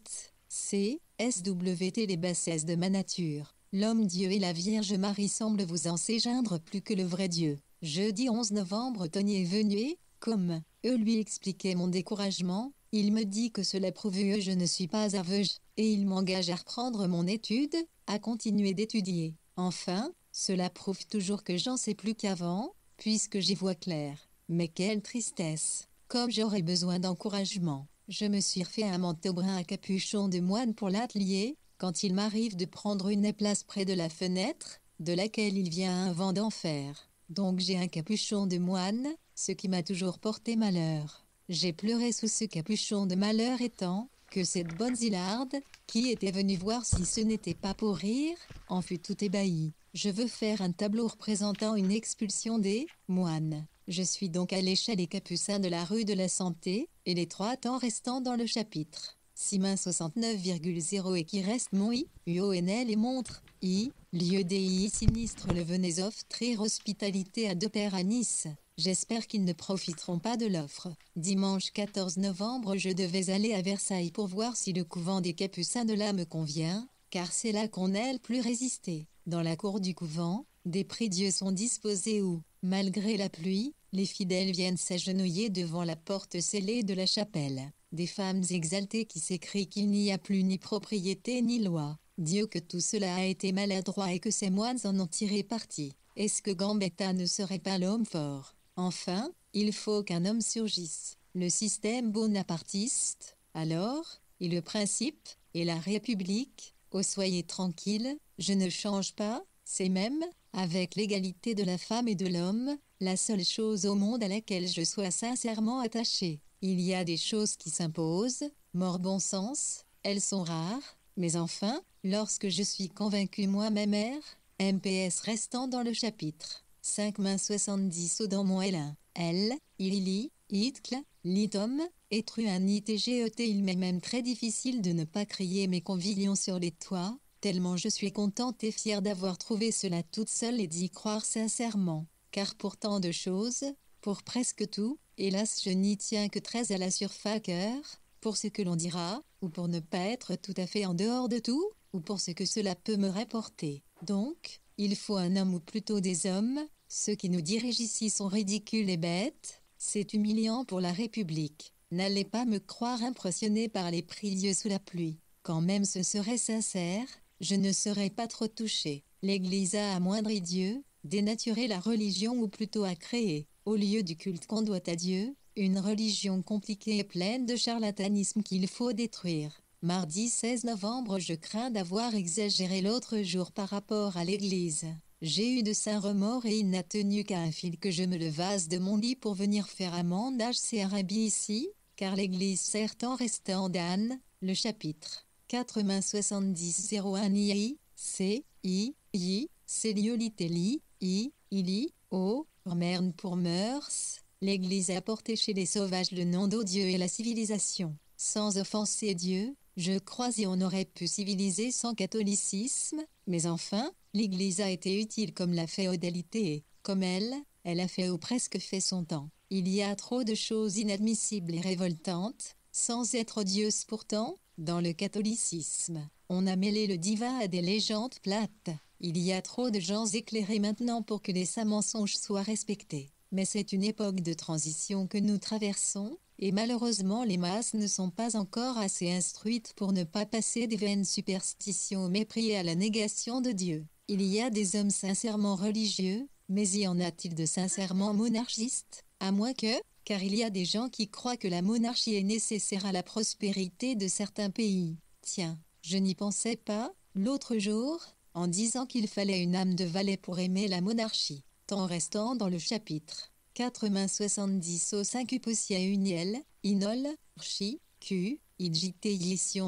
C, SWT les bassesses de ma nature. L'homme Dieu et la Vierge Marie semblent vous en ségeindre plus que le vrai Dieu. Jeudi 11 novembre Tony est venu, comme lui expliquait mon découragement, il me dit que cela prouve que je ne suis pas aveugle, et il m'engage à reprendre mon étude, à continuer d'étudier. Enfin, cela prouve toujours que j'en sais plus qu'avant, puisque j'y vois clair. Mais quelle tristesse! Comme j'aurais besoin d'encouragement. Je me suis refait un manteau brun à capuchon de moine pour l'atelier, quand il m'arrive de prendre une place près de la fenêtre, de laquelle il vient un vent d'enfer. Donc j'ai un capuchon de moine, ce qui m'a toujours porté malheur. J'ai pleuré sous ce capuchon de malheur étant, que cette bonne Zilarde, qui était venue voir si ce n'était pas pour rire, en fut tout ébahie. Je veux faire un tableau représentant une expulsion des moines. Je suis donc à l'échelle des capucins de la rue de la Santé, et les 3 temps restants dans le chapitre. 6 main 69,0 et qui reste mon UONL et montre, lieu des sinistre le venez offrir hospitalité à 2 pères à Nice. J'espère qu'ils ne profiteront pas de l'offre. Dimanche 14 novembre je devais aller à Versailles pour voir si le couvent des Capucins de là me convient, car c'est là qu'on a le plus résisté. Dans la cour du couvent, des prie-dieux sont disposés où, malgré la pluie, les fidèles viennent s'agenouiller devant la porte scellée de la chapelle. Des femmes exaltées qui s'écrient qu'il n'y a plus ni propriété ni loi. Dieu que tout cela a été maladroit et que ces moines en ont tiré parti. Est-ce que Gambetta ne serait pas l'homme fort? Enfin, il faut qu'un homme surgisse. Le système bonapartiste, alors, et le principe, et la République, oh soyez tranquille, je ne change pas, c'est même, avec l'égalité de la femme et de l'homme, la seule chose au monde à laquelle je sois sincèrement attaché. Il y a des choses qui s'imposent, mort bon sens, elles sont rares, mais enfin, lorsque je suis convaincu moi-même MPS restant dans le chapitre. 5 main 70 dans mon L1. L, Ilili, Itcl, Litom, et Truan ITGET. Il m'est même très difficile de ne pas crier mes convictions sur les toits, tellement je suis contente et fière d'avoir trouvé cela toute seule et d'y croire sincèrement. Car pour tant de choses, pour presque tout, hélas je n'y tiens que très à la surface, pour ce que l'on dira, ou pour ne pas être tout à fait en dehors de tout, ou pour ce que cela peut me rapporter. Donc, il faut un homme ou plutôt des hommes, ceux qui nous dirigent ici sont ridicules et bêtes, c'est humiliant pour la République. N'allez pas me croire impressionné par les prie-dieux sous la pluie. Quand même ce serait sincère, je ne serais pas trop touché. L'Église a amoindri Dieu, dénaturé la religion ou plutôt a créé, au lieu du culte qu'on doit à Dieu, une religion compliquée et pleine de charlatanisme qu'il faut détruire. Mardi 16 novembre je crains d'avoir exagéré l'autre jour par rapport à l'Église. J'ai eu de saints remords et il n'a tenu qu'à un fil que je me levasse de mon lit pour venir faire un mandage CRB ici, car l'Église sert en restant d'Anne, le chapitre. 4 main 70 01 I, C, I, Célioliteli, Ili, O, Merne pour mœurs. L'Église a porté chez les sauvages le nom d'Odieu et la civilisation. Sans offenser Dieu, je crois et on aurait pu civiliser sans catholicisme, mais enfin, l'Église a été utile comme la féodalité, comme elle a fait ou presque fait son temps. Il y a trop de choses inadmissibles et révoltantes, sans être odieuses pourtant, dans le catholicisme. On a mêlé le divin à des légendes plates. Il y a trop de gens éclairés maintenant pour que les saints mensonges soient respectés. Mais c'est une époque de transition que nous traversons, et malheureusement les masses ne sont pas encore assez instruites pour ne pas passer des vaines superstitions au mépris et à la négation de Dieu. Il y a des hommes sincèrement religieux, mais y en a-t-il de sincèrement monarchistes? À moins que, car il y a des gens qui croient que la monarchie est nécessaire à la prospérité de certains pays. Tiens, je n'y pensais pas, l'autre jour, en disant qu'il fallait une âme de valet pour aimer la monarchie. Tant restant dans le chapitre 4 mains 70 au 5 Upossia Uniel, Inol, Chi, Q, Igite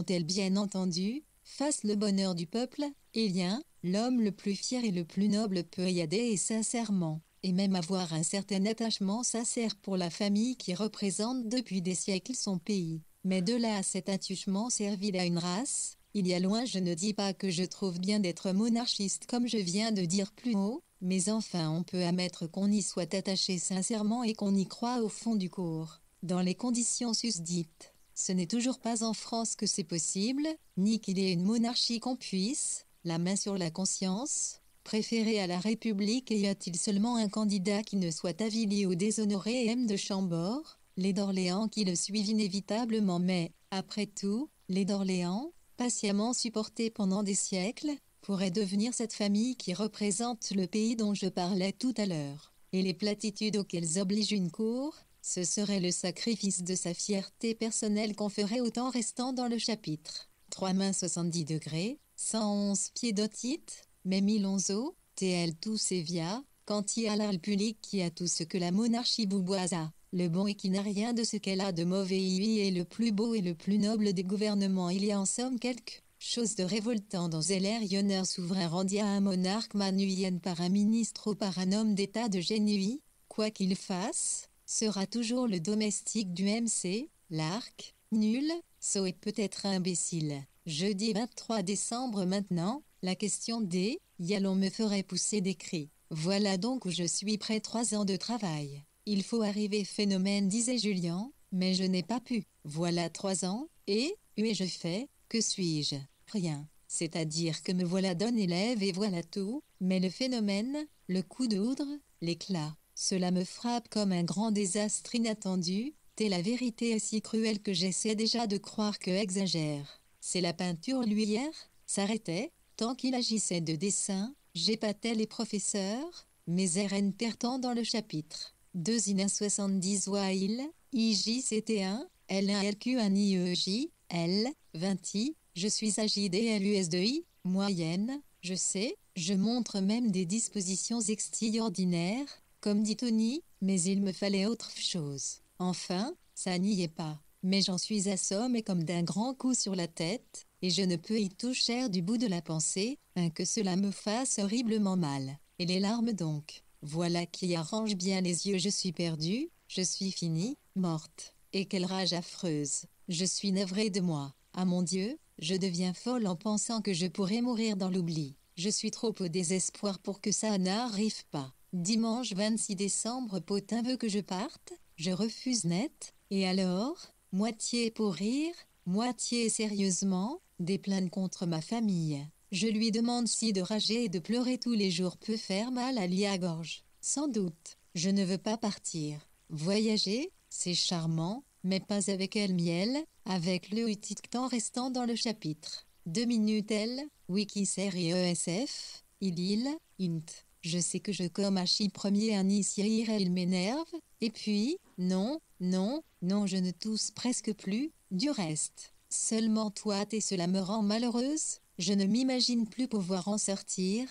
tel bien entendu, fasse le bonheur du peuple, Élien, l'homme le plus fier et le plus noble peut y adhérer sincèrement, et même avoir un certain attachement sincère pour la famille qui représente depuis des siècles son pays. Mais de là à cet attachement servile à une race, il y a loin. Je ne dis pas que je trouve bien d'être monarchiste comme je viens de dire plus haut, mais enfin on peut admettre qu'on y soit attaché sincèrement et qu'on y croit au fond du corps. Dans les conditions susdites, ce n'est toujours pas en France que c'est possible, ni qu'il y ait une monarchie qu'on puisse, la main sur la conscience, préférer à la République. Et y a-t-il seulement un candidat qui ne soit avili ou déshonoré et M de Chambord, les d'Orléans qui le suivent inévitablement, mais, après tout, les d'Orléans, patiemment supportés pendant des siècles, pourraient devenir cette famille qui représente le pays dont je parlais tout à l'heure. Et les platitudes auxquelles oblige une cour, ce serait le sacrifice de sa fierté personnelle qu'on ferait autant restant dans le chapitre. 3 mains 70 degrés, 111 pieds d'otite, mais Milonzo, TL tout Sévia, quanti à la République qui a tout ce que la monarchie bouboise a, le bon et qui n'a rien de ce qu'elle a de mauvais, et le plus beau et le plus noble des gouvernements. Il y a en somme quelque chose de révoltant dans l'air honneur souverain rendu à un monarque manuyen par un ministre ou par un homme d'état de génie, quoi qu'il fasse, sera toujours le domestique du MC, l'arc, nul, sot et peut-être imbécile. Jeudi 23 décembre maintenant, la question des « Yalon » me ferait pousser des cris. Voilà donc où je suis près 3 ans de travail. Il faut arriver phénomène, disait Julien, mais je n'ai pas pu. Voilà 3 ans, et je fais, que suis-je? Rien. C'est-à-dire que me voilà donne élève et voilà tout, mais le phénomène, le coup de foudre, l'éclat, cela me frappe comme un grand désastre inattendu, et la vérité est si cruelle que j'essaie déjà de croire que exagère. C'est la peinture l'huilière, s'arrêtait, tant qu'il agissait de dessin, j'épatais les professeurs, mes RN pertant dans le chapitre. 2 INA 70 Wail, IJCT1, L1 LQ1 IEJ, L, 20I, je suis AJD LUS2I, moyenne, je sais, je montre même des dispositions extraordinaires, comme dit Tony, mais il me fallait autre chose. Enfin, ça n'y est pas, mais j'en suis assommé comme d'un grand coup sur la tête, et je ne peux y toucher du bout de la pensée, que cela me fasse horriblement mal. Et les larmes donc, voilà qui arrange bien les yeux. Je suis perdue, je suis finie, morte. Et quelle rage affreuse, je suis navrée de moi. Ah mon Dieu, je deviens folle en pensant que je pourrais mourir dans l'oubli. Je suis trop au désespoir pour que ça n'arrive pas. Dimanche 26 décembre, Potin veut que je parte, je refuse net, et alors, moitié pour rire, moitié sérieusement, des plaintes contre ma famille. Je lui demande si de rager et de pleurer tous les jours peut faire mal à la gorge. Sans doute, je ne veux pas partir. Voyager, c'est charmant, mais pas avec elle miel, avec le temps restant dans le chapitre. 2 minutes L, Wiki série ESF, il, int. Je sais que je comme Hachi premier initié, il m'énerve, et puis, non, je ne tousse presque plus, du reste. Seulement toi et cela me rend malheureuse, je ne m'imagine plus pouvoir en sortir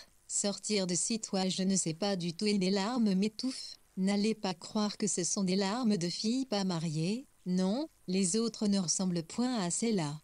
de si toi je ne sais pas du tout et les larmes m'étouffent. N'allez pas croire que ce sont des larmes de filles pas mariées, non, les autres ne ressemblent point à celles-là,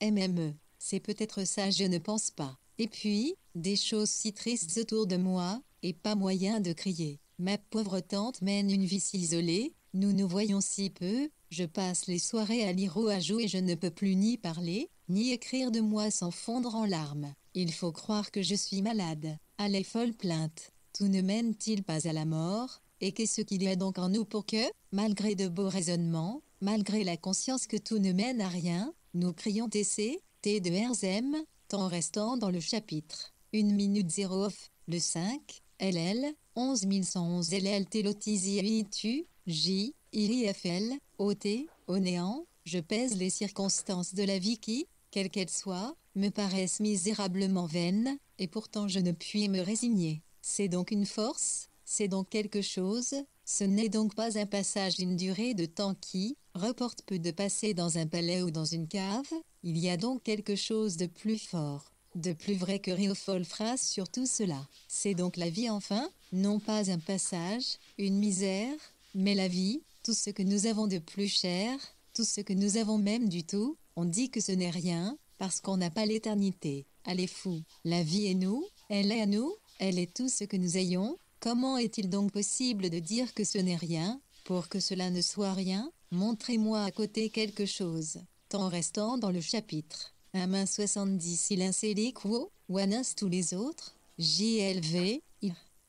MME, c'est peut-être ça je ne pense pas. Et puis, des choses si tristes autour de moi, et pas moyen de crier. Ma pauvre tante mène une vie si isolée, nous nous voyons si peu, je passe les soirées à lire ou à jouer et je ne peux plus ni parler, ni écrire de moi sans fondre en larmes. Il faut croire que je suis malade. Allez folle plainte. Tout ne mène-t-il pas à la mort? Et qu'est-ce qu'il y a donc en nous pour que, malgré de beaux raisonnements, malgré la conscience que tout ne mène à rien, nous crions TC, T de RZM, tant restant dans le chapitre. 1 minute 0 off, le 5, LL, 11111 LLT Lotizi ITU, J, IRIFL, OT, au néant, je pèse les circonstances de la vie qui quelle qu'elle soit, me paraissent misérablement vaines, et pourtant je ne puis me résigner. C'est donc une force, c'est donc quelque chose, ce n'est donc pas un passage d'une durée de temps qui, reporte peu de passer dans un palais ou dans une cave, il y a donc quelque chose de plus fort, de plus vrai que Réaufol phrase sur tout cela. C'est donc la vie enfin, non pas un passage, une misère, mais la vie, tout ce que nous avons de plus cher, tout ce que nous avons même du tout, on dit que ce n'est rien, parce qu'on n'a pas l'éternité. Allez fou, la vie est nous, elle est à nous, elle est tout ce que nous ayons. Comment est-il donc possible de dire que ce n'est rien, pour que cela ne soit rien? Montrez-moi à côté quelque chose. Tant restant dans le chapitre. 1 main 70 il insélé quo, wanas tous les autres, JLV,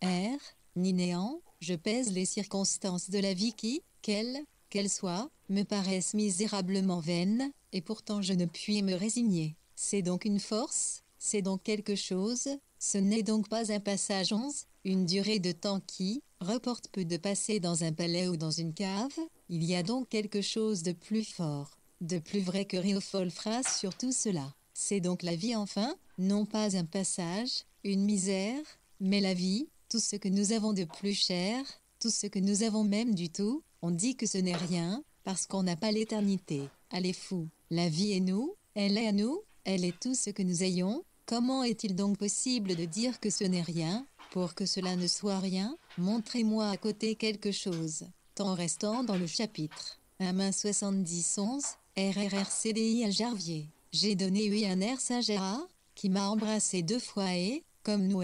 R, ni néant, je pèse les circonstances de la vie qui, qu'elles soient, me paraissent misérablement vaines, et pourtant je ne puis me résigner. C'est donc une force, c'est donc quelque chose, ce n'est donc pas un passage 11, une durée de temps qui, reporte peu de passer dans un palais ou dans une cave, il y a donc quelque chose de plus fort, de plus vrai que Réaufol phrase sur tout cela. C'est donc la vie enfin, non pas un passage, une misère, mais la vie, tout ce que nous avons de plus cher, tout ce que nous avons même du tout, on dit que ce n'est rien, parce qu'on n'a pas l'éternité. Allez fou, la vie est nous, elle est à nous, elle est tout ce que nous ayons. Comment est-il donc possible de dire que ce n'est rien, pour que cela ne soit rien? Montrez-moi à côté quelque chose. Tant restant dans le chapitre. 1 main 70 11, RRRCDI à Jarvier. J'ai donné oui un air Sagera, qui m'a embrassé 2 fois et, comme nous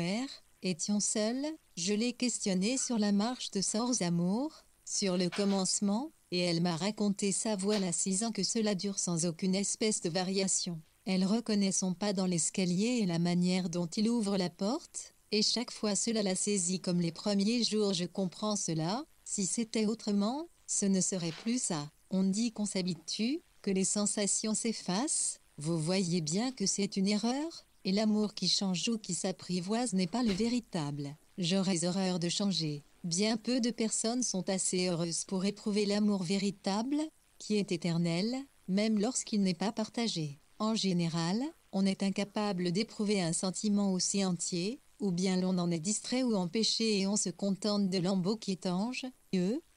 étions seuls, je l'ai questionné sur la marche de Sors Amour, sur le commencement, et elle m'a raconté sa voile à 6 ans que cela dure sans aucune espèce de variation. Elle reconnaît son pas dans l'escalier et la manière dont il ouvre la porte, et chaque fois cela la saisit comme les premiers jours. Je comprends cela, si c'était autrement, ce ne serait plus ça. On dit qu'on s'habitue, que les sensations s'effacent, vous voyez bien que c'est une erreur, et l'amour qui change ou qui s'apprivoise n'est pas le véritable. J'aurais horreur de changer. Bien peu de personnes sont assez heureuses pour éprouver l'amour véritable, qui est éternel, même lorsqu'il n'est pas partagé. En général, on est incapable d'éprouver un sentiment aussi entier, ou bien l'on en est distrait ou empêché et on se contente de lambeaux qui étanches.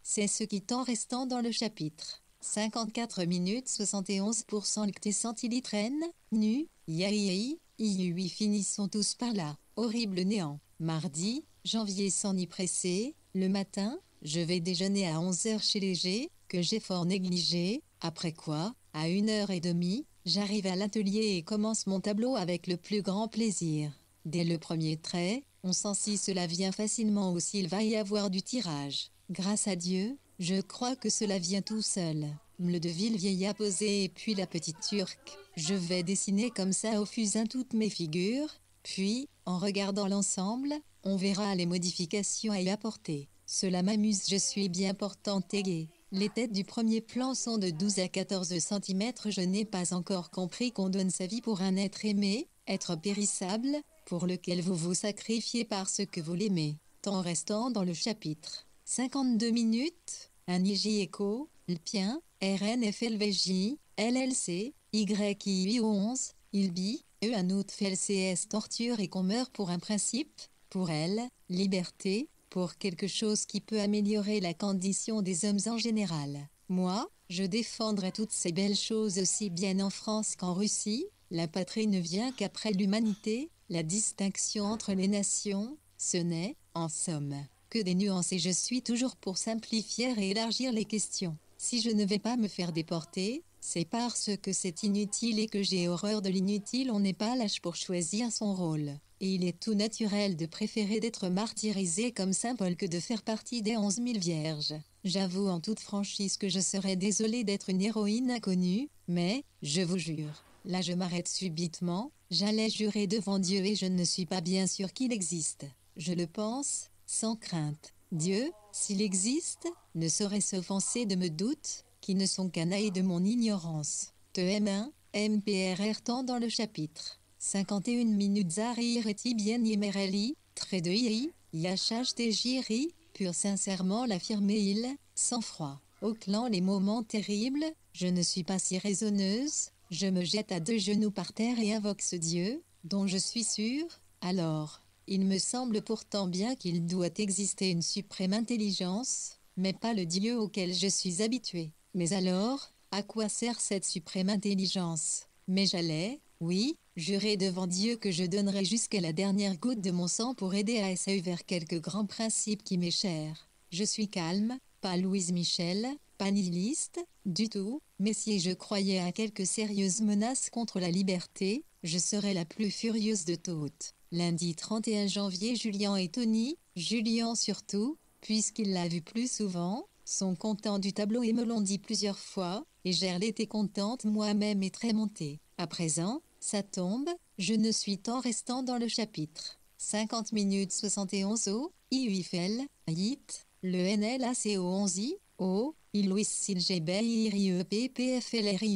C'est ce qui t'en restant dans le chapitre. 54 minutes 71% lecté centilitraine, nu, yaï, iui finissons tous par là. Horrible néant. Mardi, janvier sans y presser, le matin, je vais déjeuner à 11h chez Léger, que j'ai fort négligé, après quoi, à 1h30, j'arrive à l'atelier et commence mon tableau avec le plus grand plaisir. Dès le premier trait, on sent si cela vient facilement ou s'il va y avoir du tirage. Grâce à Dieu, je crois que cela vient tout seul. Le de Villevieille a posé et puis la petite turque. Je vais dessiner comme ça au fusain toutes mes figures, puis, en regardant l'ensemble, on verra les modifications à y apporter. Cela m'amuse, je suis bien portante et gaie. Les têtes du premier plan sont de 12 à 14 cm. Je n'ai pas encore compris qu'on donne sa vie pour un être aimé, être périssable, pour lequel vous vous sacrifiez parce que vous l'aimez. Tant restant dans le chapitre. 52 minutes, un IJ écho, Lpien, RNFLVJ, LLC, YII 11, ILBI, un autre FLCS torture et qu'on meurt pour un principe, pour elle, liberté, pour quelque chose qui peut améliorer la condition des hommes en général. Moi, je défendrai toutes ces belles choses aussi bien en France qu'en Russie. La patrie ne vient qu'après l'humanité, la distinction entre les nations, ce n'est, en somme, que des nuances et je suis toujours pour simplifier et élargir les questions. Si je ne vais pas me faire déporter, c'est parce que c'est inutile et que j'ai horreur de l'inutile. On n'est pas l'âge pour choisir son rôle. Et il est tout naturel de préférer d'être martyrisé comme Saint Paul que de faire partie des 11 000 vierges. J'avoue en toute franchise que je serais désolée d'être une héroïne inconnue, mais, je vous jure, là je m'arrête subitement, j'allais jurer devant Dieu et je ne suis pas bien sûre qu'il existe. Je le pense, sans crainte. Dieu, s'il existe, ne saurait s'offenser de mes doutes, qui ne sont qu'un aïe de mon ignorance. TM1, MPRR tant dans le chapitre. 51 minutes Zahir et bien Yimereli, trait de I, YHHTJRI, pur sincèrement l'affirmer il, sans froid. Au clan les moments terribles, je ne suis pas si raisonneuse, Je me jette à 2 genoux par terre et invoque ce Dieu, dont je suis sûr, alors. Il me semble pourtant bien qu'il doit exister une suprême intelligence, mais pas le Dieu auquel je suis habitué. Mais alors, à quoi sert cette suprême intelligence? Mais j'allais, oui, jurer devant Dieu que je donnerais jusqu'à la dernière goutte de mon sang pour aider à essayer vers quelques grands principes qui m'est cher. Je suis calme, pas Louise Michel, pas nihiliste, du tout, mais si je croyais à quelques sérieuses menaces contre la liberté, je serais la plus furieuse de toutes. Lundi 31 janvier, Julien et Tony, Julien surtout, puisqu'il l'a vu plus souvent, sont contents du tableau et me l'ont dit plusieurs fois, et Gerle était contente moi-même et très montée. À présent, ça tombe, je ne suis tant restant dans le chapitre. 50 minutes 71 au, IUFL, YIT, le NLACO 11 I, O, Louis Silgebel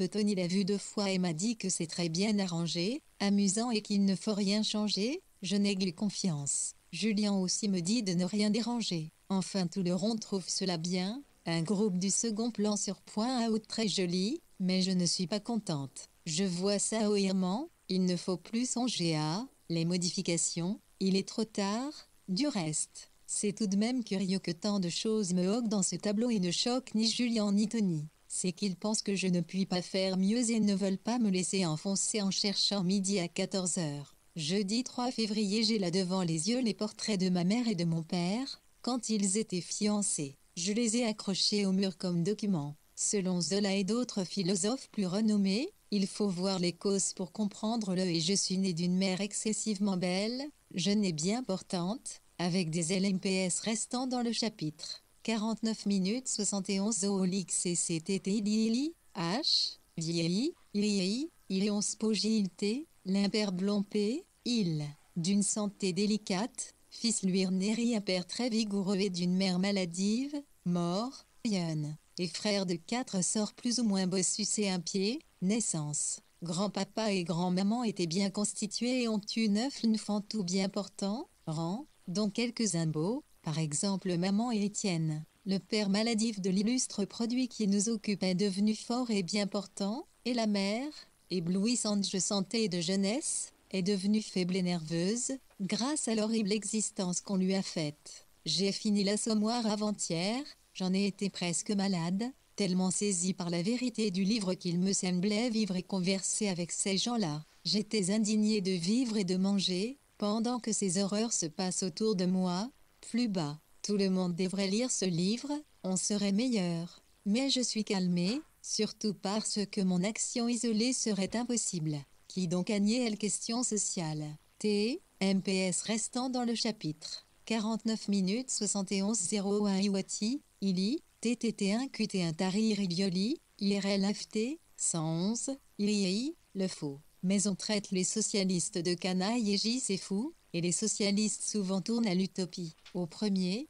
Tony l'a vu 2 fois et m'a dit que c'est très bien arrangé, amusant et qu'il ne faut rien changer, je n'ai guère confiance. Julien aussi me dit de ne rien déranger. Enfin tout le rond trouve cela bien, un groupe du second plan sur point out très joli, mais je ne suis pas contente. Je vois ça hautement, il ne faut plus songer à les modifications, il est trop tard, du reste. C'est tout de même curieux que tant de choses me hoquent dans ce tableau et ne choquent ni Julien ni Tony. C'est qu'ils pensent que je ne puis pas faire mieux et ne veulent pas me laisser enfoncer en cherchant midi à 14 heures. Jeudi 3 février, j'ai là devant les yeux les portraits de ma mère et de mon père, quand ils étaient fiancés. Je les ai accrochés au mur comme documents. Selon Zola et d'autres philosophes plus renommés, il faut voir les causes pour comprendre-le et je suis née d'une mère excessivement belle, jeune et bien portante, avec des LMPS restant dans le chapitre. 49 minutes 71 Zoolix CCTT Lili, H, vieilli, Ilion Spogilté, l'imperblompé, il, d'une santé délicate, fils Luirneri un père très vigoureux et d'une mère maladive, mort, jeune, et frère de 4 sœurs plus ou moins bossus et un pied, naissance. Grand-papa et grand-maman étaient bien constitués et ont eu 9 enfants tout bien portants, rang, dont quelques-uns beaux, par exemple maman et Étienne. Le père maladif de l'illustre produit qui nous occupe est devenu fort et bien portant, et la mère, éblouissante de santé et de jeunesse, est devenue faible et nerveuse, grâce à l'horrible existence qu'on lui a faite. J'ai fini l'assommoir avant-hier, j'en ai été presque malade, tellement saisi par la vérité du livre qu'il me semblait vivre et converser avec ces gens-là. J'étais indigné de vivre et de manger, pendant que ces horreurs se passent autour de moi. Plus bas, tout le monde devrait lire ce livre, on serait meilleur. Mais je suis calmé, surtout parce que mon action isolée serait impossible. Qui donc a nié la question sociale? T. MPS restant dans le chapitre. 49 minutes 71 01 Iwati, Ili, TTT1 QT1 Tahrir Ilioli, IRLFT, 111, IRI, le faux. Mais on traite les socialistes de canailles et c'est fou, et les socialistes souvent tournent à l'utopie. Au premier,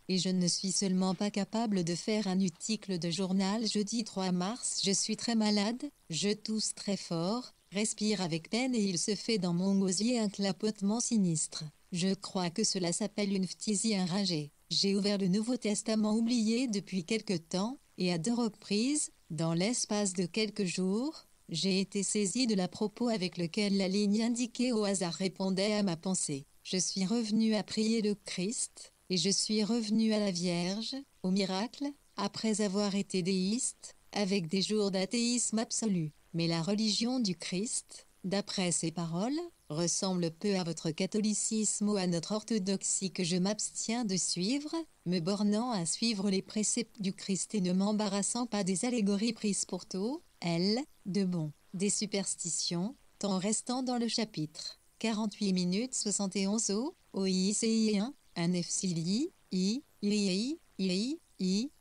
et je ne suis seulement pas capable de faire un article de journal jeudi 3 mars. Je suis très malade, je tousse très fort, respire avec peine et il se fait dans mon gosier un clapotement sinistre. Je crois que cela s'appelle une phtisie enragée. J'ai ouvert le Nouveau Testament oublié depuis quelque temps, et à 2 reprises, dans l'espace de quelques jours, j'ai été saisi de l'à-propos avec lequel la ligne indiquée au hasard répondait à ma pensée. Je suis revenu à prier le Christ, et je suis revenu à la Vierge, au miracle, après avoir été déiste, avec des jours d'athéisme absolu. Mais la religion du Christ, d'après ces paroles, ressemble peu à votre catholicisme ou à notre orthodoxie que je m'abstiens de suivre, me bornant à suivre les préceptes du Christ et ne m'embarrassant pas des allégories prises pour tout, de bon, des superstitions, tant restant dans le chapitre. 48 minutes 71 au, OICI1, un FCLI,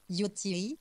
Yoti,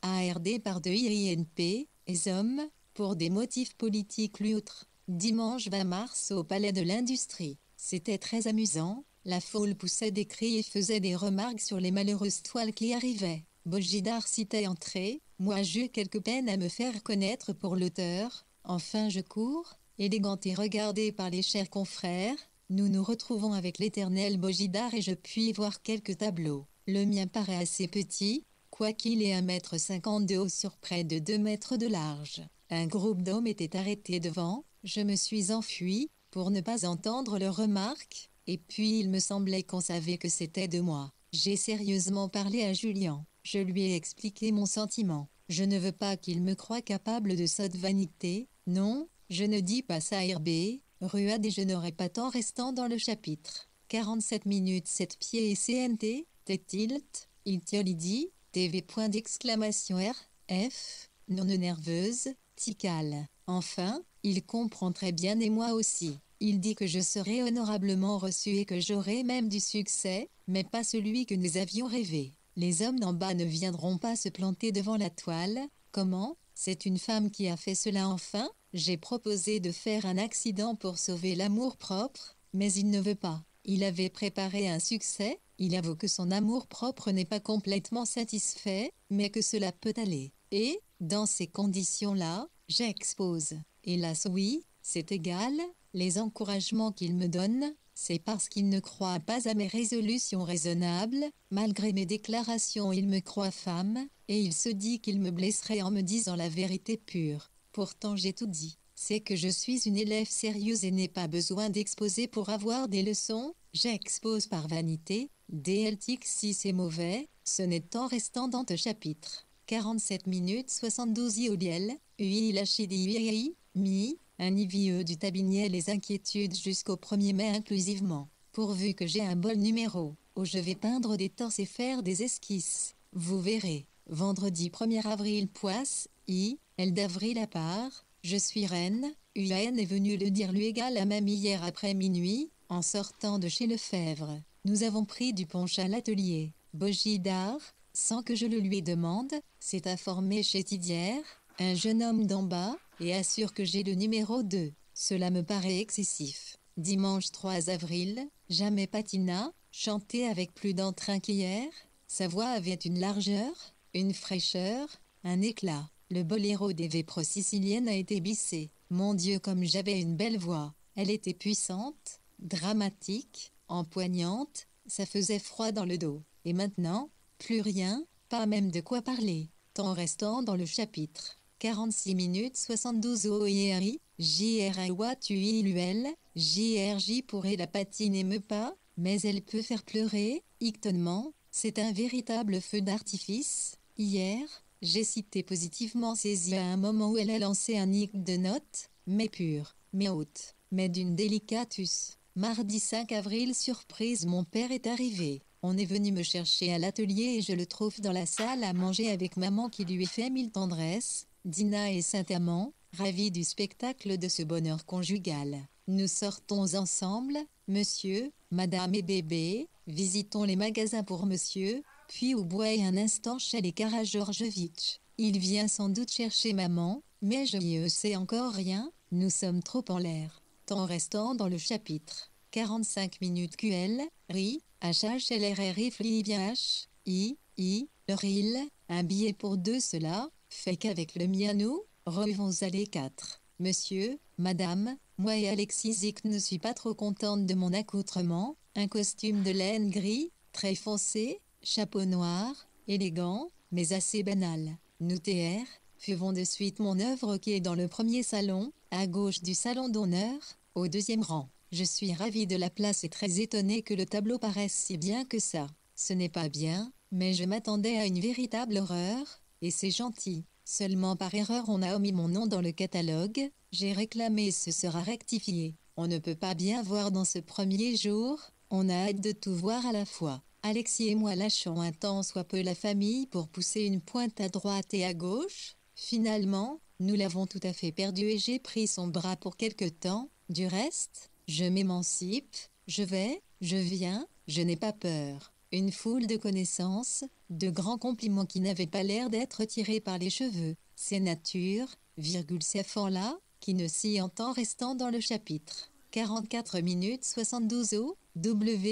ARD par 2 INP, et hommes, pour des motifs politiques l'outre. Dimanche 20 mars au Palais de l'Industrie. C'était très amusant, la foule poussait des cris et faisait des remarques sur les malheureuses toiles qui arrivaient. Bojidar citait entrée, moi j'eus quelque peine à me faire connaître pour l'auteur, enfin je cours, élégante et regardée par les chers confrères, nous nous retrouvons avec l'éternel Bojidar et je puis voir quelques tableaux. Le mien paraît assez petit, quoiqu'il ait 1,50 m de haut sur près de 2 mètres de large. Un groupe d'hommes était arrêté devant, je me suis enfui, pour ne pas entendre leurs remarques, et puis il me semblait qu'on savait que c'était de moi. J'ai sérieusement parlé à Julien, je lui ai expliqué mon sentiment. Je ne veux pas qu'il me croie capable de sotte vanité, non, je ne dis pas ça RB, ruade et je n'aurai pas tant restant dans le chapitre. 47 minutes 7 pieds et CNT, T-tilt, il-tiolidi, TV point d'exclamation R, F, non nerveuse, Tical. Enfin, il comprend très bien et moi aussi. Il dit que je serai honorablement reçu et que j'aurai même du succès, mais pas celui que nous avions rêvé. Les hommes d'en bas ne viendront pas se planter devant la toile. Comment? C'est une femme qui a fait cela enfin? J'ai proposé de faire un accident pour sauver l'amour-propre, mais il ne veut pas. Il avait préparé un succès, il avoue que son amour-propre n'est pas complètement satisfait, mais que cela peut aller. Et, dans ces conditions-là, j'expose. Hélas oui, c'est égal, les encouragements qu'il me donne, c'est parce qu'il ne croit pas à mes résolutions raisonnables, malgré mes déclarations il me croit femme, et il se dit qu'il me blesserait en me disant la vérité pure. Pourtant j'ai tout dit. C'est que je suis une élève sérieuse et n'ai pas besoin d'exposer pour avoir des leçons, j'expose par vanité, DLTX si c'est mauvais, ce n'est en restant dans ce chapitre. 47 minutes 72 ioliel, ui lachidi mi, un IVE du tabinet les inquiétudes jusqu'au 1er mai inclusivement. Pourvu que j'ai un bol numéro, où je vais peindre des torses et faire des esquisses. Vous verrez. Vendredi 1er avril poisse, L d'avril à part, je suis reine, UAN est venu le dire lui égal à même hier après minuit, en sortant de chez Lefebvre. Nous avons pris du punch à l'atelier. Bogidar, sans que je le lui demande, s'est informé chez Tidière, un jeune homme d'en bas, et assure que j'ai le numéro 2. Cela me paraît excessif. Dimanche 3 avril, jamais Patina, chantait avec plus d'entrain qu'hier. Sa voix avait une largeur, une fraîcheur, un éclat. Le boléro des Vépros siciliennes a été bissé. Mon Dieu comme j'avais une belle voix. Elle était puissante, dramatique, empoignante, ça faisait froid dans le dos. Et maintenant, plus rien, pas même de quoi parler. Temps restant dans le chapitre. 46 minutes 72 OIRI, JRAOA TUILUL, JRJ pourrait la patine et me pas, mais elle peut faire pleurer, ictonnement, c'est un véritable feu d'artifice. Hier, j'ai cité positivement ses yeux à un moment où elle a lancé un hic de notes, mais pure, mais haute, mais d'une délicatus. Mardi 5 avril surprise mon père est arrivé. On est venu me chercher à l'atelier et je le trouve dans la salle à manger avec maman qui lui fait mille tendresses. Dina et Saint-Amand, ravis du spectacle de ce bonheur conjugal. Nous sortons ensemble, monsieur, madame et bébé, visitons les magasins pour monsieur, puis au bois un instant chez les Karageorgevitch. Il vient sans doute chercher maman, mais je n'y sais encore rien, nous sommes trop en l'air. Temps restant dans le chapitre. 45 minutes QL, RI, HHLRRI FLIBH, RIL, un billet pour deux cela, fait qu'avec le miano, revenons à les 4. Monsieur, madame, moi et Alexis Zick ne suis pas trop contente de mon accoutrement, un costume de laine gris, très foncé, chapeau noir, élégant, mais assez banal. Nous TR, faisons de suite mon œuvre qui est dans le premier salon, à gauche du salon d'honneur, au deuxième rang. Je suis ravie de la place et très étonnée que le tableau paraisse si bien que ça. Ce n'est pas bien, mais je m'attendais à une véritable horreur, et c'est gentil. Seulement par erreur on a omis mon nom dans le catalogue, j'ai réclamé et ce sera rectifié. On ne peut pas bien voir dans ce premier jour, on a hâte de tout voir à la fois. Alexis et moi lâchons un tant soit peu la famille pour pousser une pointe à droite et à gauche. Finalement, nous l'avons tout à fait perdu et j'ai pris son bras pour quelque temps. Du reste, je m'émancipe, je vais, je viens, je n'ai pas peur. Une foule de connaissances, de grands compliments qui n'avaient pas l'air d'être tirés par les cheveux. C'est nature, ces enfants-là, qui ne s'y entend restant dans le chapitre. 44 minutes 72 O, WNVOICFLFW,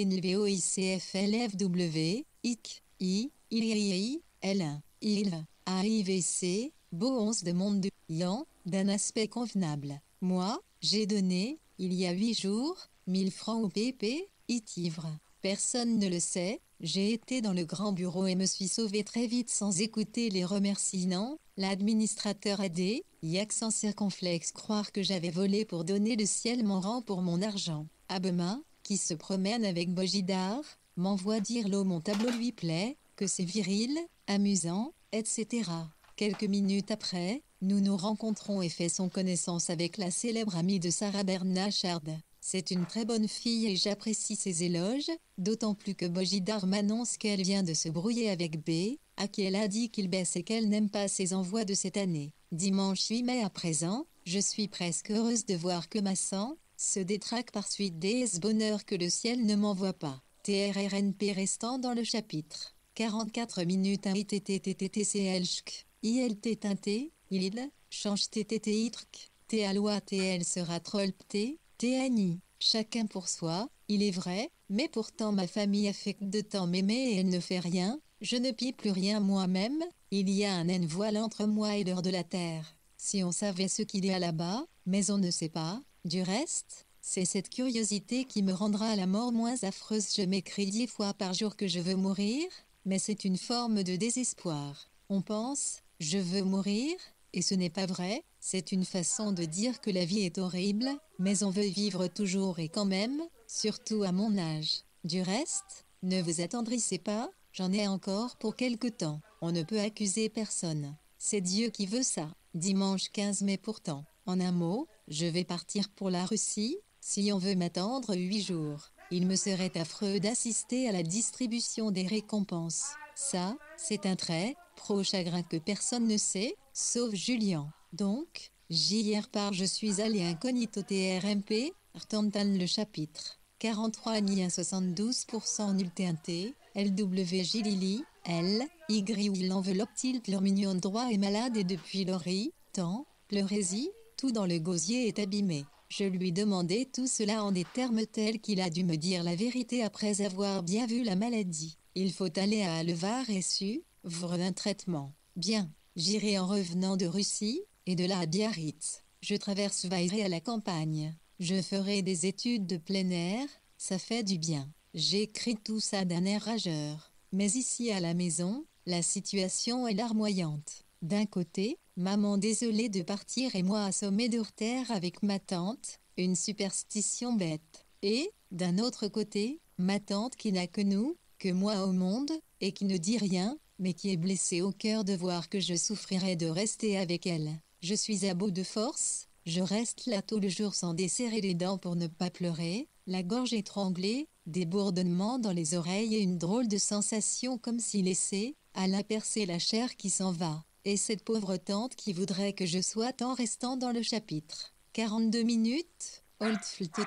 IC, L1, IL, AIVC, beau 11 de monde de Yan, d'un aspect convenable. Moi, j'ai donné, il y a 8 jours, 1000 francs au PP, itivre. Personne ne le sait, j'ai été dans le grand bureau et me suis sauvé très vite sans écouter les remerciements. L'administrateur a dit, Yak sans circonflexe croire que j'avais volé pour donner le ciel mon rang pour mon argent. Abema, qui se promène avec Bojidar, m'envoie dire l'eau mon tableau lui plaît, que c'est viril, amusant, etc. Quelques minutes après, nous nous rencontrons et faisons connaissance avec la célèbre amie de Sarah Bernachard. C'est une très bonne fille et j'apprécie ses éloges, d'autant plus que Bojidar m'annonce qu'elle vient de se brouiller avec B, à qui elle a dit qu'il baisse et qu'elle n'aime pas ses envois de cette année. Dimanche 8 mai à présent, je suis presque heureuse de voir que ma sang se détraque par suite des bonheurs que le ciel ne m'envoie pas. TRRNP restant dans le chapitre. 44 minutes à ITTTTCLSK. ILT teinté, il, change TTT ITRK. T à loi TL sera trollpté, TANI. Chacun pour soi, il est vrai, mais pourtant ma famille affecte de temps m'aimer et elle ne fait rien, je ne pille plus rien moi-même, il y a un naine voile entre moi et l'heure de la terre. Si on savait ce qu'il y a là-bas, mais on ne sait pas, du reste, c'est cette curiosité qui me rendra la mort moins affreuse. Je m'écris 10 fois par jour que je veux mourir, mais c'est une forme de désespoir. On pense, je veux mourir, et ce n'est pas vrai, c'est une façon de dire que la vie est horrible, mais on veut vivre toujours et quand même, surtout à mon âge. Du reste, ne vous attendrissez pas, j'en ai encore pour quelque temps. On ne peut accuser personne. C'est Dieu qui veut ça. Dimanche 15 mai pourtant. En un mot, je vais partir pour la Russie, si on veut m'attendre 8 jours. Il me serait affreux d'assister à la distribution des récompenses. Ça, c'est un trait, pro-chagrin que personne ne sait, sauf Julien. Donc, j'hier part je suis allé incognito TRMP, Rtantan le chapitre. 43 ni 72% nul TNT, LWJ Lily, L, Y où l'enveloppe tilt leur mignon droit est malade et depuis l'ori, tant, pleurez-y, tout dans le gosier est abîmé. Je lui demandai tout cela en des termes tels qu'il a dû me dire la vérité après avoir bien vu la maladie. Il faut aller à Alvar et suivre un traitement. Bien, j'irai en revenant de Russie, et de là à Biarritz. Je traverserai à la campagne. Je ferai des études de plein air, ça fait du bien. J'écris tout ça d'un air rageur. Mais ici à la maison, la situation est larmoyante. D'un côté, maman désolée de partir et moi assommée de terre avec ma tante, une superstition bête. Et, d'un autre côté, ma tante qui n'a que nous, que moi au monde, et qui ne dit rien, mais qui est blessée au cœur de voir que je souffrirais de rester avec elle. Je suis à bout de force, je reste là tout le jour sans desserrer les dents pour ne pas pleurer, la gorge étranglée, des bourdonnements dans les oreilles et une drôle de sensation comme si laissée, à la percer la chair qui s'en va. Et cette pauvre tante qui voudrait que je sois en restant dans le chapitre. 42 minutes, Oldfltot